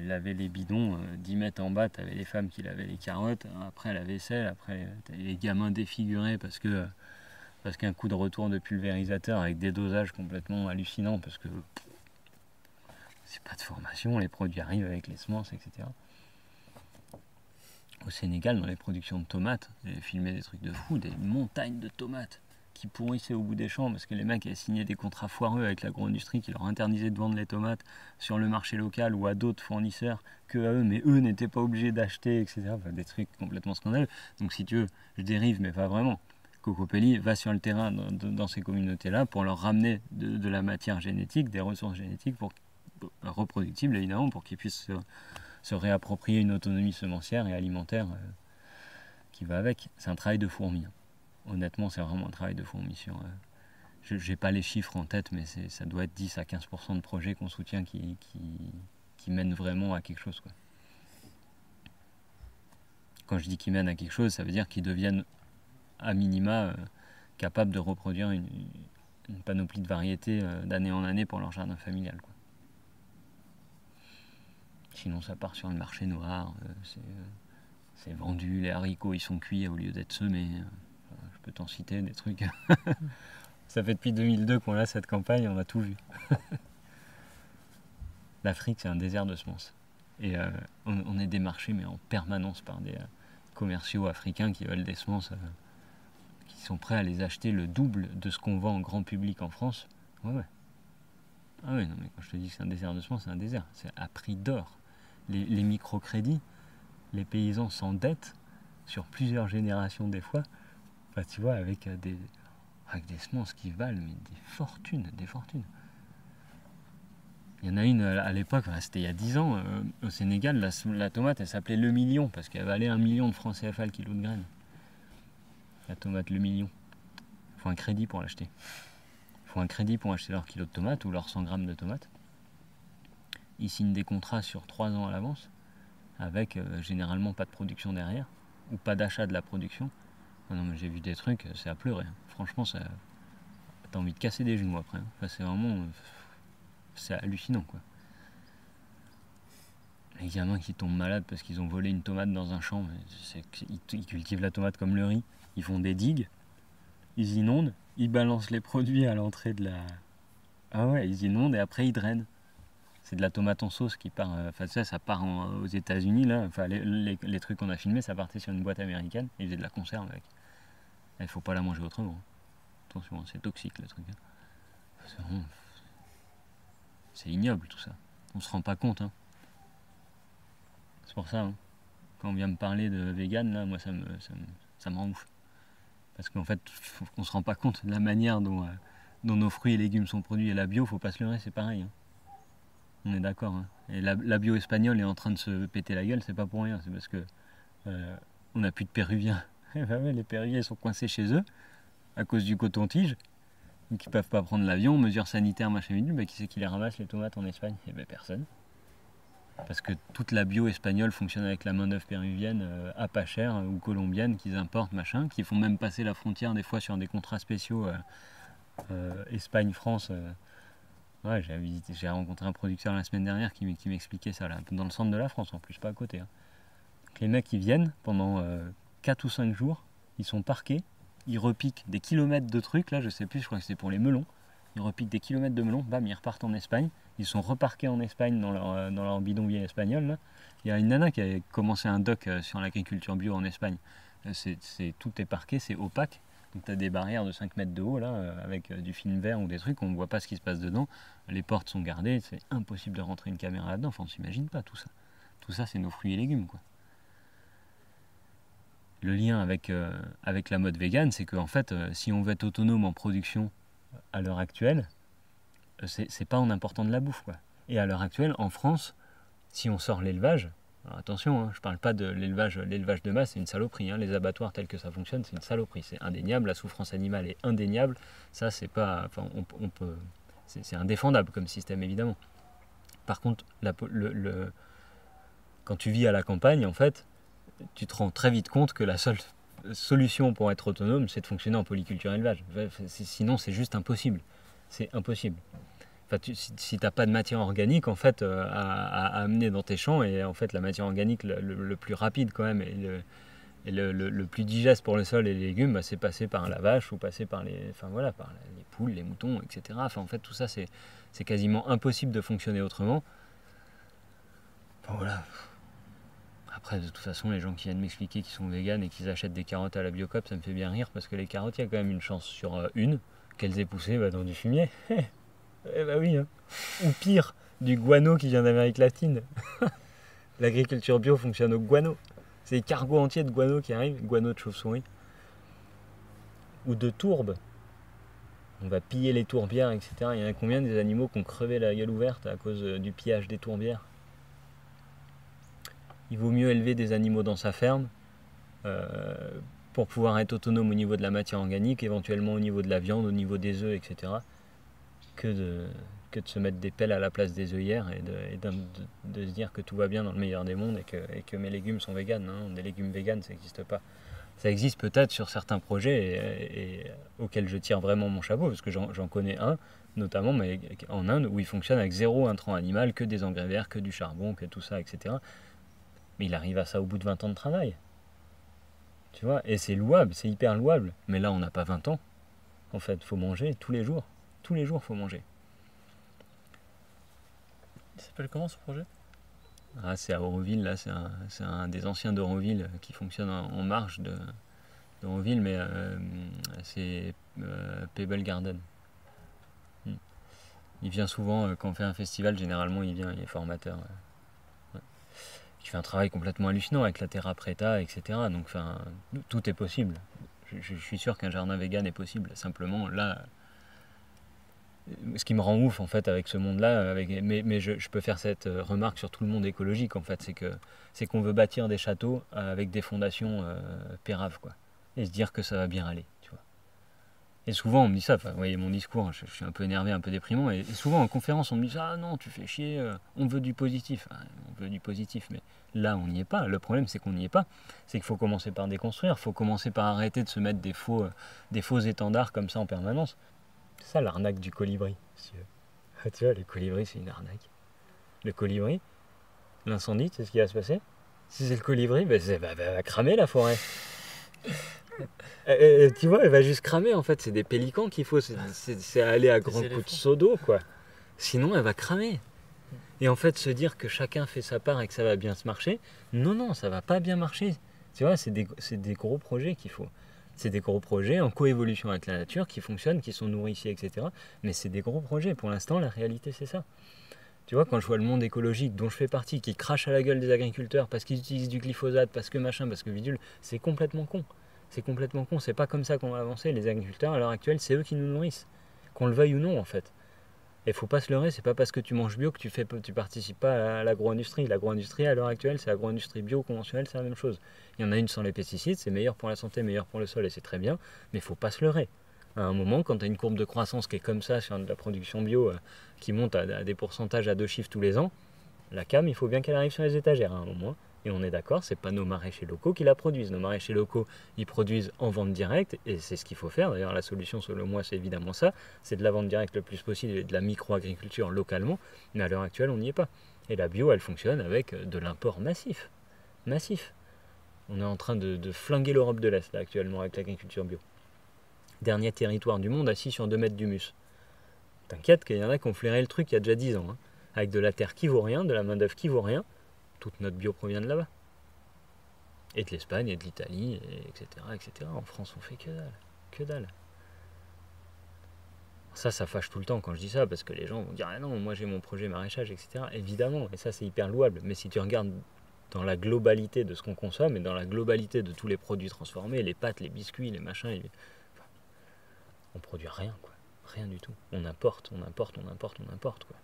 lavaient les bidons, 10 mètres en bas, tu avais les femmes qui lavaient les carottes, après la vaisselle, après tu avais les gamins défigurés parce qu'un coup de retour de pulvérisateur avec des dosages complètement hallucinants, parce que c'est pas de formation, les produits arrivent avec les semences, etc. Au Sénégal, dans les productions de tomates, j'ai filmé des trucs de fou, des montagnes de tomates. qui pourrissaient au bout des champs parce que les mecs avaient signé des contrats foireux avec l'agro-industrie qui leur interdisaient de vendre les tomates sur le marché local ou à d'autres fournisseurs que à eux, mais eux n'étaient pas obligés d'acheter, etc. Enfin, des trucs complètement scandaleux. Donc si tu veux, je dérive, mais pas vraiment. Cocopelli va sur le terrain dans ces communautés-là pour leur ramener de la matière génétique, des ressources génétiques reproductibles évidemment, pour qu'ils puissent se réapproprier une autonomie semencière et alimentaire qui va avec. C'est un travail de fourmi. Honnêtement, c'est vraiment un travail de fourmi. Je n'ai pas les chiffres en tête, mais ça doit être 10 à 15% de projets qu'on soutient qui mènent vraiment à quelque chose, quoi. Quand je dis qu'ils mènent à quelque chose, ça veut dire qu'ils deviennent à minima capables de reproduire une panoplie de variétés d'année en année pour leur jardin familial, quoi. Sinon ça part sur le marché noir, c'est vendu, les haricots ils sont cuits au lieu d'être semés, je peux t'en citer des trucs. Ça fait depuis 2002 qu'on a cette campagne, on a tout vu. L'Afrique c'est un désert de semences et on est démarché mais en permanence par des commerciaux africains qui veulent des semences qui sont prêts à les acheter le double de ce qu'on vend en grand public en France. Ouais. Ah oui, non mais quand je te dis que c'est un désert de semences, c'est un désert, c'est à prix d'or. Les microcrédits, les paysans s'endettent sur plusieurs générations des fois, enfin, tu vois, avec des semences qui valent mais des fortunes. Il y en a une à l'époque, c'était il y a 10 ans, au Sénégal, la tomate elle s'appelait le million parce qu'elle valait 1 million de francs CFA le kilo de graines. La tomate le million. Il faut un crédit pour l'acheter. Il faut un crédit pour acheter leur kilo de tomates ou leurs 100 grammes de tomates. Ils signent des contrats sur 3 ans à l'avance, avec généralement pas de production derrière, ou pas d'achat de la production. Non mais j'ai vu des trucs, c'est à pleurer. Franchement, t'as envie de casser des genoux après. Enfin, c'est vraiment... c'est hallucinant, quoi. Les gamins qui tombent malades parce qu'ils ont volé une tomate dans un champ, ils cultivent la tomate comme le riz. Ils font des digues, ils inondent, ils balancent les produits à l'entrée de la... Ah ouais, ils inondent et après ils drainent. C'est de la tomate en sauce qui part... Enfin ça part aux États-Unis là. Enfin les trucs qu'on a filmés, ça partait sur une boîte américaine. Ils faisaient de la conserve avec. Il faut pas la manger autrement. Attention, c'est toxique le truc. C'est ignoble tout ça. On se rend pas compte. C'est pour ça. Quand on vient me parler de vegan, là, moi ça me rend ouf. Parce qu'en fait, on se rend pas compte de la manière dont nos fruits et légumes sont produits. Et la bio, faut pas se leurrer, c'est pareil. On est d'accord. Et la bio espagnole est en train de se péter la gueule, c'est pas pour rien. C'est parce que on n'a plus de péruviens. Les péruviens ils sont coincés chez eux à cause du coton-tige. Donc ils peuvent pas prendre l'avion, mesures sanitaires, machin bidule. Qui c'est qui les ramasse les tomates en Espagne? Eh ben personne. Parce que toute la bio espagnole fonctionne avec la main-d'œuvre péruvienne à pas cher ou colombienne qu'ils importent, machin, qui font même passer la frontière des fois sur des contrats spéciaux Espagne-France. Ouais, j'ai rencontré un producteur la semaine dernière qui m'expliquait ça, là, dans le centre de la France en plus, pas à côté. Donc, les mecs ils viennent pendant 4 ou 5 jours, ils sont parqués, ils repiquent des kilomètres de trucs, là je sais plus, je crois que c'est pour les melons. Ils repiquent des kilomètres de melons, bam, ils repartent en Espagne. Ils sont reparqués en Espagne dans leur bidonville espagnol. Là. Il y a une nana qui a commencé un doc sur l'agriculture bio en Espagne. Tout est parqué, c'est opaque. Donc tu as des barrières de 5 mètres de haut là, avec du film vert ou des trucs, on ne voit pas ce qui se passe dedans. Les portes sont gardées, c'est impossible de rentrer une caméra là-dedans. Enfin, on ne s'imagine pas tout ça. Tout ça, c'est nos fruits et légumes, quoi. Le lien avec la mode vegan, c'est qu'en fait, si on veut être autonome en production à l'heure actuelle, c'est pas en important de la bouffe, quoi. Et à l'heure actuelle, en France, si on sort l'élevage, alors attention, je parle pas de l'élevage de masse, c'est une saloperie, les abattoirs tels que ça fonctionne, c'est une saloperie, c'est indéniable, la souffrance animale est indéniable, ça c'est pas, enfin on peut, c'est indéfendable comme système évidemment. Par contre, quand tu vis à la campagne, en fait, tu te rends très vite compte que la seule solution pour être autonome, c'est de fonctionner en polyculture élevage. Sinon, c'est juste impossible. C'est impossible. Enfin, si tu n'as pas de matière organique en fait, à amener dans tes champs, et en fait la matière organique le plus rapide quand même, et le plus digeste pour le sol et les légumes, c'est passer par la vache ou passer par les poules, les moutons, etc. Enfin, en fait, tout ça, c'est quasiment impossible de fonctionner autrement. Enfin, voilà. Après, Après, de toute façon, les gens qui viennent m'expliquer qu'ils sont véganes et qu'ils achètent des carottes à la Biocoop, ça me fait bien rire parce que les carottes, il y a quand même une chance sur une qu'elles aient poussé dans du fumier. Eh bah oui, hein. Ou pire, du guano qui vient d'Amérique latine. L'agriculture bio fonctionne au guano. C'est des cargos entiers de guano qui arrivent, guano de chauve-souris. Ou de tourbes. On va piller les tourbières, etc. Il y en a combien des animaux qui ont crevé la gueule ouverte à cause du pillage des tourbières? Il vaut mieux élever des animaux dans sa ferme pour pouvoir être autonome au niveau de la matière organique, éventuellement au niveau de la viande, au niveau des œufs, etc. que de se mettre des pelles à la place des œillères et de se dire que tout va bien dans le meilleur des mondes et que mes légumes sont véganes. Hein. Des légumes véganes, ça n'existe pas. Ça existe peut-être sur certains projets et auxquels je tire vraiment mon chapeau, parce que j'en connais un, notamment mais en Inde, où il fonctionne avec zéro intrant animal, que des engrais verts, que du charbon, que tout ça, etc. Mais il arrive à ça au bout de 20 ans de travail. Tu vois, et c'est louable, c'est hyper louable. Mais là, on n'a pas 20 ans. En fait, il faut manger tous les jours. Tous les jours, il faut manger. Il s'appelle comment ce projet? Ah, c'est à Auroville, là, c'est un des anciens d'Auroville qui fonctionne en marge d'Auroville, mais c'est Pebble Garden. Il vient souvent, quand on fait un festival, généralement il vient, il est formateur. Ouais. Il fait un travail complètement hallucinant avec la terra preta, etc. Donc tout est possible. Je suis sûr qu'un jardin vegan est possible. Simplement, là, ce qui me rend ouf en fait avec ce monde-là, mais je peux faire cette remarque sur tout le monde écologique en fait, c'est qu'on veut bâtir des châteaux avec des fondations péraves quoi, et se dire que ça va bien aller, tu vois. Et souvent on me dit ça, vous voyez mon discours, je suis un peu énervé, un peu déprimant, et souvent en conférence on me dit ah non tu fais chier, on veut du positif, on veut du positif, mais là on n'y est pas. Le problème c'est qu'on n'y est pas, c'est qu'il faut commencer par déconstruire, il faut commencer par arrêter de se mettre des faux étendards comme ça en permanence. C'est ça l'arnaque du colibri. Tu vois, le colibri, c'est une arnaque. Le colibri, l'incendie, c'est ce qui va se passer. Si c'est le colibri, elle va cramer la forêt. Tu vois, elle va juste cramer en fait. C'est des pélicans qu'il faut. C'est aller à grands coups de seau d'eau, quoi. Sinon, elle va cramer. Et en fait, se dire que chacun fait sa part et que ça va bien se marcher, non, ça va pas bien marcher. Tu vois, c'est des gros projets qu'il faut. C'est des gros projets en coévolution avec la nature qui fonctionnent, qui sont nourriciers, etc. Mais c'est des gros projets. Pour l'instant, la réalité, c'est ça. Tu vois, quand je vois le monde écologique dont je fais partie, qui crache à la gueule des agriculteurs parce qu'ils utilisent du glyphosate, parce que machin, parce que bidule, c'est complètement con. C'est complètement con. C'est pas comme ça qu'on va avancer. Les agriculteurs, à l'heure actuelle, c'est eux qui nous nourrissent. Qu'on le veuille ou non, en fait. Et faut pas se leurrer, c'est pas parce que tu manges bio que tu participes pas à l'agro-industrie. L'agro-industrie, à l'heure actuelle, c'est l'agro-industrie bio conventionnelle, c'est la même chose. Il y en a une sans les pesticides, c'est meilleur pour la santé, meilleur pour le sol, et c'est très bien, mais faut pas se leurrer. À un moment, quand tu as une courbe de croissance qui est comme ça sur de la production bio, qui monte à des pourcentages à 2 chiffres tous les ans, la CAM, il faut bien qu'elle arrive sur les étagères à un moment. Et on est d'accord, c'est pas nos maraîchers locaux qui la produisent. Nos maraîchers locaux, ils produisent en vente directe, et c'est ce qu'il faut faire. D'ailleurs, la solution, selon moi, c'est évidemment ça. C'est de la vente directe le plus possible et de la micro-agriculture localement. Mais à l'heure actuelle, on n'y est pas. Et la bio, elle fonctionne avec de l'import massif. Massif. On est en train de flinguer l'Europe de l'Est, là, actuellement, avec l'agriculture bio. Dernier territoire du monde assis sur 2 mètres d'humus. T'inquiète qu'il y en a qui ont flairé le truc il y a déjà 10 ans. Hein. Avec de la terre qui vaut rien, de la main-d'œuvre qui vaut rien. Toute notre bio provient de là-bas. Et de l'Espagne, et de l'Italie, etc., etc. En France, on fait que dalle. Que dalle. Ça fâche tout le temps quand je dis ça, parce que les gens vont dire « Ah non, moi j'ai mon projet maraîchage, etc. » Évidemment, et ça c'est hyper louable. Mais si tu regardes dans la globalité de ce qu'on consomme, et dans la globalité de tous les produits transformés, les pâtes, les biscuits, les machins, on produit rien, quoi. Rien du tout. On importe, quoi.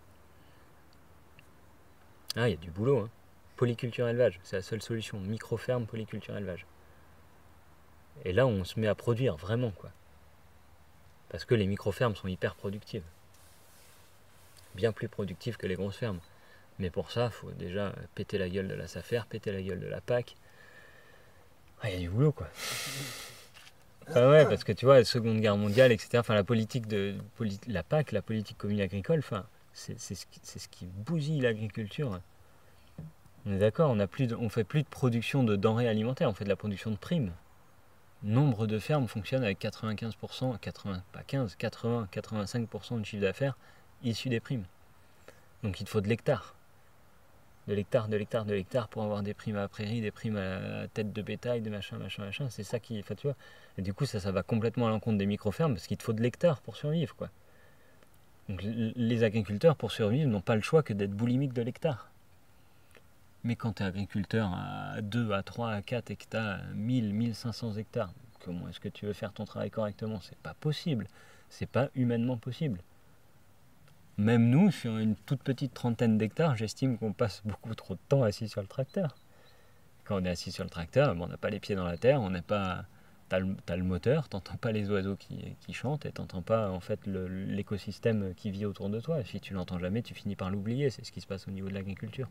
Ah, il y a du boulot, hein. Polyculture élevage, c'est la seule solution. Micro-ferme, polyculture élevage. Et là, on se met à produire vraiment, quoi. Parce que les micro-fermes sont hyper productives. Bien plus productives que les grosses fermes. Mais pour ça, il faut déjà péter la gueule de la SAFER, péter la gueule de la PAC. Ah, il y a du boulot, quoi. Ah ouais, parce que tu vois, la Seconde Guerre mondiale, etc., enfin, la politique la PAC, la politique commune agricole, enfin, c'est ce qui bousille l'agriculture. On est d'accord, on fait plus de production de denrées alimentaires, on fait de la production de primes. Nombre de fermes fonctionnent avec 95%, 85% de chiffre d'affaires issu des primes. Donc il te faut de l'hectare. de l'hectare pour avoir des primes à la prairie, des primes à la tête de bétail, des machins. C'est ça qui, enfin, tu vois. Et du coup, ça va complètement à l'encontre des micro-fermes parce qu'il te faut de l'hectare pour survivre, quoi. Donc, les agriculteurs, pour survivre, n'ont pas le choix que d'être boulimiques de l'hectare. Mais quand tu es agriculteur à 2, à 3, à 4 hectares, 1000, 1500 hectares, comment est-ce que tu veux faire ton travail correctement? C'est pas possible. C'est pas humainement possible. Même nous, sur une toute petite trentaine d'hectares, j'estime qu'on passe beaucoup trop de temps assis sur le tracteur. Quand on est assis sur le tracteur, on n'a pas les pieds dans la terre, on n'est pas... T'as le moteur, t'entends pas les oiseaux qui chantent et t'entends pas en fait l'écosystème qui vit autour de toi. Si tu l'entends jamais, tu finis par l'oublier. C'est ce qui se passe au niveau de l'agriculture.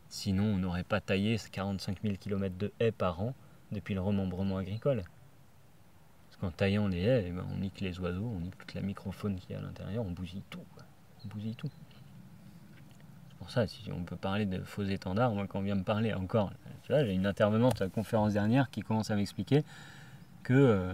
Sinon, on n'aurait pas taillé 45 000 km de haies par an depuis le remembrement agricole. Parce qu'en taillant les haies, eh ben, on nique les oiseaux, on nique toute la microfaune qu'il y a à l'intérieur, on bousille tout, quoi. On bousille tout. C'est pour ça, si on peut parler de faux étendards, moi quand on vient me parler encore, tu vois, j'ai une intervenante à la conférence dernière qui commence à m'expliquer que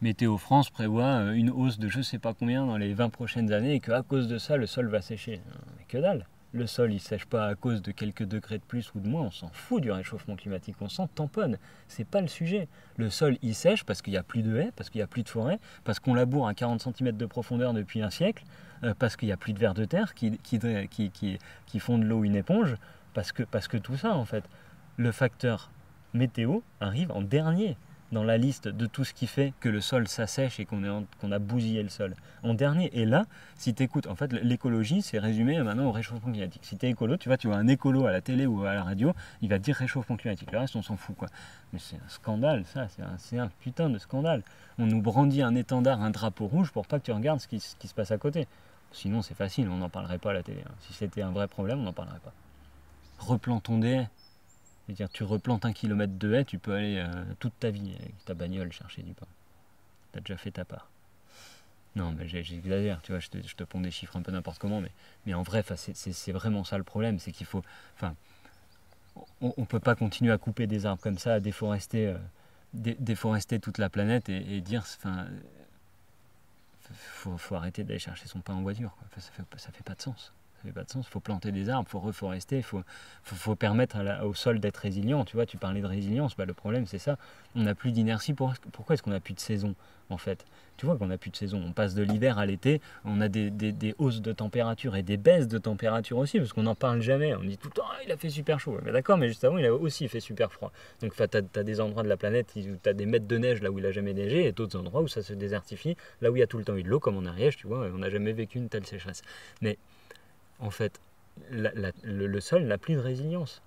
Météo France prévoit une hausse de je sais pas combien dans les 20 prochaines années et qu'à cause de ça, le sol va sécher. Mais que dalle! Le sol, il sèche pas à cause de quelques degrés de plus ou de moins, on s'en fout du réchauffement climatique, on s'en tamponne, c'est pas le sujet. Le sol, il sèche parce qu'il n'y a plus de haies, parce qu'il n'y a plus de forêt, parce qu'on laboure à 40 cm de profondeur depuis un siècle, parce qu'il n'y a plus de vers de terre qui font de l'eau une éponge, parce que tout ça, en fait, le facteur météo arrive en dernier dans la liste de tout ce qui fait que le sol s'assèche et qu'on a bousillé le sol. En dernier, et là, si tu écoutes, en fait, l'écologie, c'est résumé maintenant au réchauffement climatique. Si tu es écolo, tu vois un écolo à la télé ou à la radio, il va te dire réchauffement climatique. Le reste, on s'en fout, quoi. Mais c'est un scandale, ça, c'est un putain de scandale. On nous brandit un étendard, un drapeau rouge pour pas que tu regardes ce qui se passe à côté. Sinon, c'est facile, on n'en parlerait pas à la télé. Si c'était un vrai problème, on n'en parlerait pas. Replantons des haies. C'est-à-dire, tu replantes 1 kilomètre de haies, tu peux aller toute ta vie avec ta bagnole chercher du pain. Tu as déjà fait ta part. Non, mais j'exagère, tu vois, je te ponds des chiffres un peu n'importe comment, mais en vrai, c'est vraiment ça le problème, c'est qu'il faut... On peut pas continuer à couper des arbres comme ça, à déforester toute la planète et dire... Faut arrêter d'aller chercher son pain en voiture, quoi. Ça fait pas de sens. Ça fait pas de sens. Il faut planter des arbres, il faut reforester, il faut permettre au sol d'être résilient. Tu vois, tu parlais de résilience, le problème c'est ça. On n'a plus d'inertie. Pourquoi est-ce qu'on n'a plus de saison en fait? Tu vois qu'on n'a plus de saison. On passe de l'hiver à l'été, on a des hausses de température et des baisses de température aussi, parce qu'on n'en parle jamais. On dit tout le temps, il a fait super chaud. Mais d'accord, mais juste avant, il a aussi fait super froid. Donc tu as des endroits de la planète où tu as des mètres de neige là où il n'a jamais neigé, et d'autres endroits où ça se désertifie, là où il y a tout le temps eu de l'eau, comme en Ariège, tu vois, on n'a jamais vécu une telle sécheresse. Mais en fait, le sol n'a plus de résilience.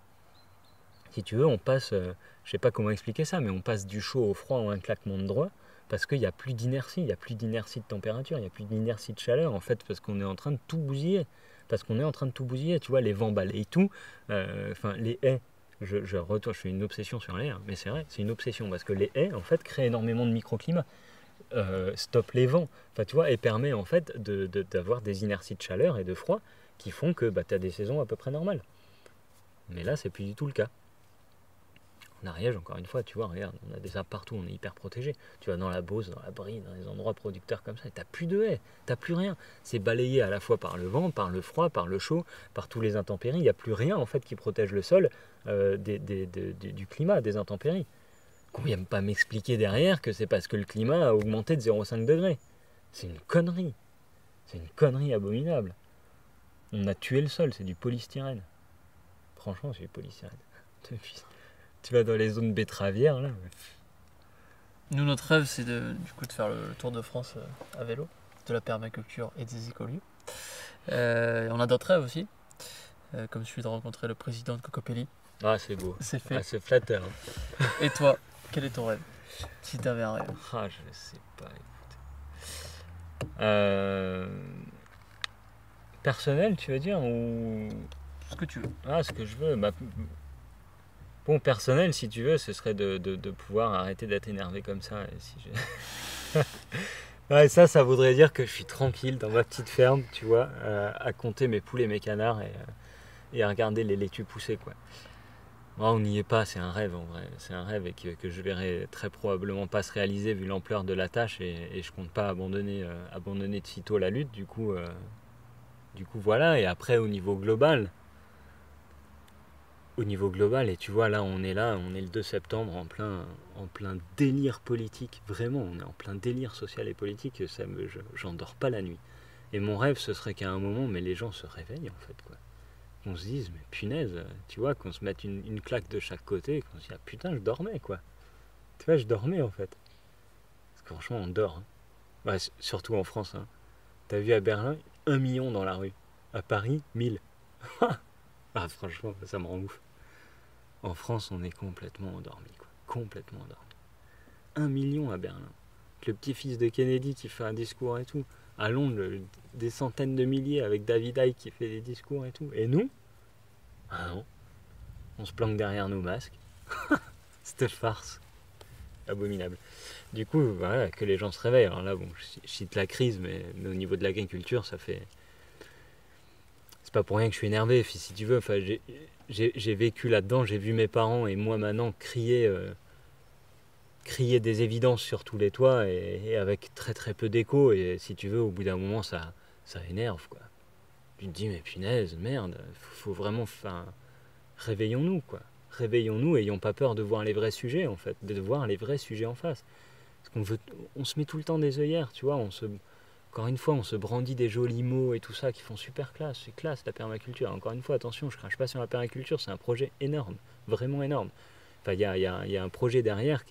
Si tu veux, on passe, je sais pas comment expliquer ça, mais on passe du chaud au froid en un claquement de doigts, parce qu'il n'y a plus d'inertie, il n'y a plus d'inertie de température, il n'y a plus d'inertie de chaleur, en fait, parce qu'on est en train de tout bousiller. Tu vois, les vents balayent tout, les haies, je fais une obsession sur les haies, mais c'est vrai, c'est une obsession, parce que les haies, en fait, créent énormément de microclimats. Stoppe les vents, tu vois, et permet en fait d'avoir des inerties de chaleur et de froid qui font que tu as des saisons à peu près normales. Mais là, c'est plus du tout le cas. En Ariège, encore une fois, tu vois, regarde, on a des arbres partout, on est hyper protégé. Tu vas dans la Beauce, dans la Brie, dans les endroits producteurs comme ça, et t'as plus de haies, t'as plus rien. C'est balayé à la fois par le vent, par le froid, par le chaud, par tous les intempéries. Il n'y a plus rien en fait qui protège le sol du climat, des intempéries. Qu'on ne vienne pas m'expliquer derrière que c'est parce que le climat a augmenté de 0,5 degrés. C'est une connerie. C'est une connerie abominable. On a tué le sol, c'est du polystyrène. Franchement, c'est du polystyrène. Tu vas dans les zones betteravières, là. Nous, notre rêve, c'est de faire le tour de France à vélo, de la permaculture et des écolieux. On a d'autres rêves aussi, comme celui de rencontrer le président de Cocopelli. Ah, c'est beau. C'est fait. Ah, c'est flatteur. Et toi, quel est ton rêve? Si tu avais un rêve. Ah, je sais pas, écoute. Personnel, tu veux dire, ou... Ce que tu veux. Ah, ce que je veux. Bon, personnel, si tu veux, ce serait de pouvoir arrêter d'être énervé comme ça. Et si ouais, ça voudrait dire que je suis tranquille dans ma petite ferme, tu vois, à compter mes poules et mes canards et à regarder les laitues pousser, quoi. Moi, on n'y est pas, c'est un rêve en vrai. C'est un rêve et que je verrai très probablement pas se réaliser vu l'ampleur de la tâche et je compte pas abandonner de sitôt la lutte. Du coup, voilà. Et après, au niveau global, au niveau global, et tu vois, là, on est le 2 septembre, en plein délire politique, vraiment, on est en plein délire social et politique, j'en dors pas la nuit. Et mon rêve, ce serait qu'à un moment, mais les gens se réveillent, en fait, quoi. Qu'on se dise, mais punaise, tu vois, qu'on se mette une claque de chaque côté, qu'on se dise, ah putain, je dormais, quoi. Tu vois, je dormais, en fait. Parce que franchement, on dort. Hein. Ouais, surtout en France. Hein. T'as vu à Berlin, 1 million dans la rue. À Paris, 1000. Ah, franchement, ça me rend ouf. En France, on est complètement endormi, quoi. Complètement endormi. 1 million à Berlin. Le petit-fils de Kennedy qui fait un discours et tout. À Londres, des centaines de milliers avec David Icke qui fait des discours et tout. Et nous ? Ah non. On se planque derrière nos masques. Cette farce. Abominable. Du coup, voilà, que les gens se réveillent. Alors là, bon, je cite la crise, mais au niveau de l'agriculture, ça fait... C'est pas pour rien que je suis énervé, si tu veux. Enfin, j'ai vécu là-dedans, j'ai vu mes parents et moi maintenant crier des évidences sur tous les toits et avec très très peu d'écho. Et si tu veux, au bout d'un moment, ça énerve, quoi. Tu te dis, mais punaise, merde, faut vraiment... Enfin, réveillons-nous, quoi. Réveillons-nous, ayons pas peur de voir les vrais sujets, en fait, de voir les vrais sujets en face. Parce on se met tout le temps des œillères, tu vois, encore une fois, on se brandit des jolis mots et tout ça qui font super classe, c'est classe la permaculture. Encore une fois, attention, je crache pas sur la permaculture, c'est un projet énorme, vraiment énorme. Enfin, il y a un projet derrière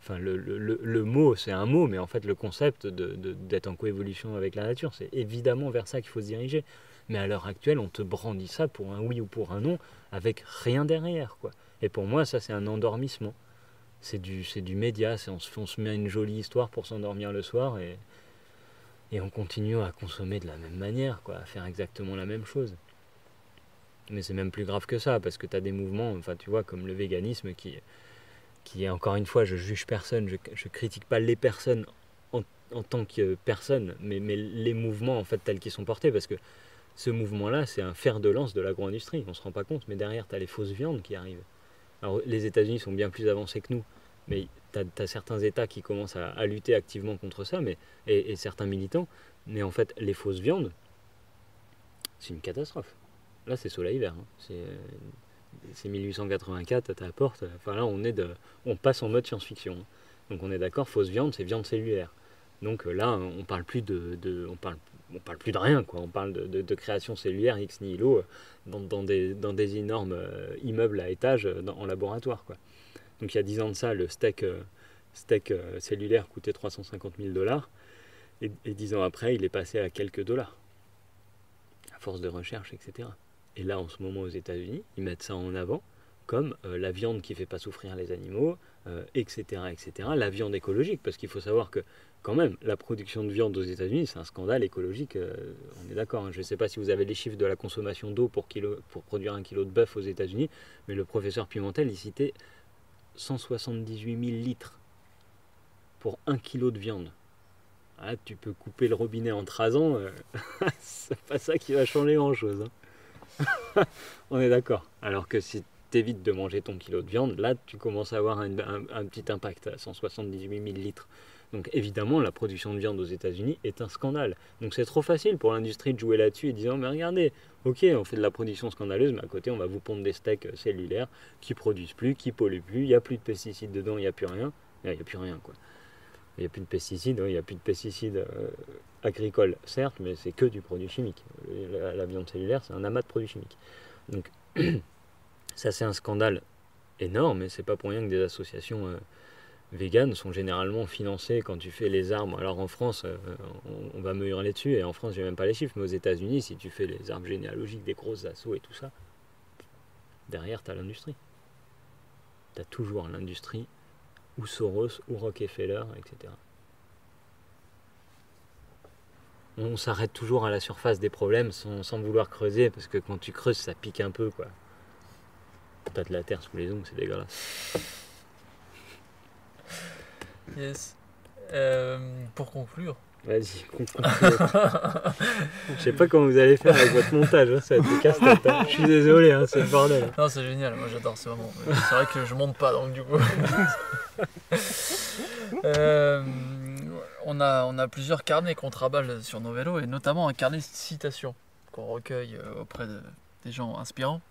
enfin, le mot, c'est un mot, mais en fait, le concept d'être en coévolution avec la nature, c'est évidemment vers ça qu'il faut se diriger. Mais à l'heure actuelle, on te brandit ça pour un oui ou pour un non, avec rien derrière, quoi. Et pour moi, ça, c'est un endormissement. C'est du média, on se met une jolie histoire pour s'endormir le soir, et on continue à consommer de la même manière, quoi, à faire exactement la même chose. Mais c'est même plus grave que ça, parce que tu as des mouvements, enfin, tu vois, comme le véganisme, qui est, encore une fois, je juge personne, je critique pas les personnes en tant que personne, mais les mouvements, en fait, tels qu'ils sont portés, parce que ce mouvement-là, c'est un fer de lance de l'agro-industrie. On ne se rend pas compte, mais derrière, tu as les fausses viandes qui arrivent. Alors, les États-Unis sont bien plus avancés que nous, mais tu as certains États qui commencent à lutter activement contre ça, et certains militants. Mais en fait, les fausses viandes, c'est une catastrophe. Là, c'est soleil-vert. Hein. C'est 1884 à ta porte. Enfin, là, on passe en mode science-fiction. Hein. Donc, on est d'accord, fausse viande, c'est viande cellulaire. Donc là, on parle plus on parle plus de rien, quoi. On parle de création cellulaire ex nihilo dans des énormes immeubles à étages en laboratoire, quoi. Donc il y a 10 ans de ça, le steak cellulaire coûtait $350 000 et 10 ans après, il est passé à quelques dollars à force de recherche, etc. Et là, en ce moment, aux États-Unis, ils mettent ça en avant comme la viande qui ne fait pas souffrir les animaux, etc., etc. La viande écologique, parce qu'il faut savoir que quand même, la production de viande aux États-Unis, c'est un scandale écologique, on est d'accord. Hein. Je ne sais pas si vous avez les chiffres de la consommation d'eau pour produire 1 kilo de bœuf aux États-Unis, mais le professeur Pimentel, il citait 178 000 litres pour 1 kilo de viande. Ah, tu peux couper le robinet en 3 ans, c'est pas ça qui va changer grand-chose. Hein. On est d'accord. Alors que si tu évites de manger ton kilo de viande, là, tu commences à avoir un petit impact à 178 000 litres. Donc évidemment, la production de viande aux États-Unis est un scandale. Donc c'est trop facile pour l'industrie de jouer là-dessus et disant, mais regardez, ok, on fait de la production scandaleuse, mais à côté, on va vous pondre des steaks cellulaires qui produisent plus, qui polluent plus, il n'y a plus de pesticides dedans, il n'y a plus rien. Il n'y a plus rien, quoi. Il n'y a plus de pesticides, il n'y a plus de pesticides agricoles, certes, mais c'est que du produit chimique. La viande cellulaire, c'est un amas de produits chimiques. Donc ça, c'est un scandale énorme, et c'est pas pour rien que des associations... véganes sont généralement financés quand tu fais les arbres. Alors en France, on va me hurler dessus, et en France, j'ai même pas les chiffres, mais aux États-Unis, si tu fais les arbres généalogiques, des grosses assos et tout ça, derrière, tu as l'industrie. Tu as toujours l'industrie, ou Soros, ou Rockefeller, etc. On s'arrête toujours à la surface des problèmes sans vouloir creuser, parce que quand tu creuses, ça pique un peu, quoi. T'as de la terre sous les ongles, c'est dégueulasse. Yes. Pour conclure. Vas-y, conclue. Je sais pas comment vous allez faire avec votre montage, hein, ça va être casse-tête. Hein. Je suis désolé, hein, c'est le bordel. Non, c'est génial, moi j'adore, c'est vraiment. C'est vrai que je monte pas, donc du coup. On a plusieurs carnets qu'on travaille sur nos vélos, et notamment un carnet de citations qu'on recueille auprès des gens inspirants.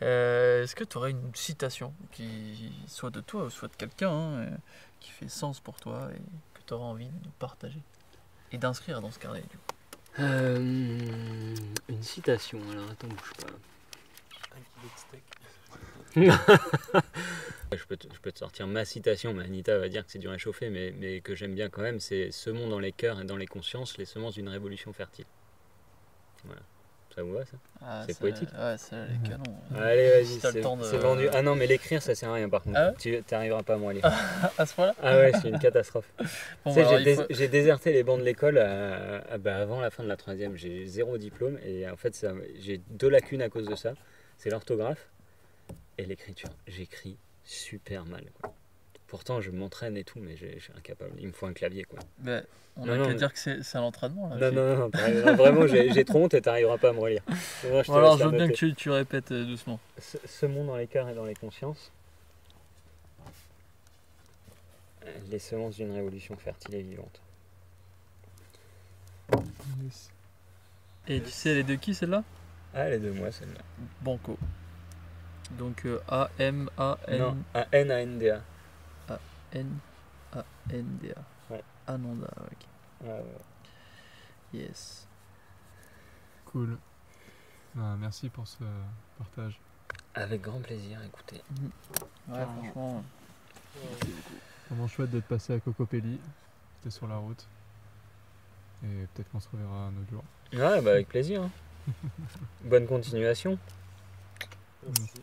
Est-ce que tu aurais une citation qui soit de toi ou soit de quelqu'un qui fait sens pour toi et que tu auras envie de nous partager et d'inscrire dans ce carnet du coup. Une citation, alors attends, bouge pas. Un kilo de steak. Je peux te sortir ma citation, mais Anita va dire que c'est du réchauffé, mais que j'aime bien quand même, c'est « Semons dans les cœurs et dans les consciences les semences d'une révolution fertile ». Voilà. Ça vous va, ça? C'est poétique. Ouais, c'est les canons. Allez, vas-y, Si t'as le temps de- c'est vendu. Ah non, mais l'écrire, ça sert à rien par contre. Ah ouais Tu n'arriveras pas à me lire. À ce point-là? Ah ouais, c'est une catastrophe. Bon, Tu sais, bah, alors, il faut- j'ai déserté les bancs de l'école avant la fin de la troisième. J'ai 0 diplôme et en fait, j'ai 2 lacunes à cause de ça. C'est l'orthographe et l'écriture. J'écris super mal, quoi. Pourtant, je m'entraîne et tout, mais je suis incapable. Il me faut un clavier, quoi. Mais on Non, a non, qu'à mais- dire que c'est un entraînement. Là, Non, vraiment, j'ai trop honte et t'arriveras pas à me relire. Moi, Bon, alors laisse je la veux bien que noter. tu répètes doucement. Semons dans les cœurs et dans les consciences les semences d'une révolution fertile et vivante. Yes. Et tu sais les deux qui celle-là? Ah, elle est de moi, celle-là. Banco. Donc A-M-A-N... Non, A-N-A-N-D-A. N-A-N-D-A. Ouais. Ananda, ok. Ouais, ouais. Yes. Cool. Merci pour ce partage. Avec grand plaisir, écoutez. Ouais, franchement. Vraiment chouette d'être passé à Cocopelli. C'était sur la route. Et peut-être qu'on se reverra un autre jour. Ouais, bah avec plaisir. Hein. Bonne continuation. Merci.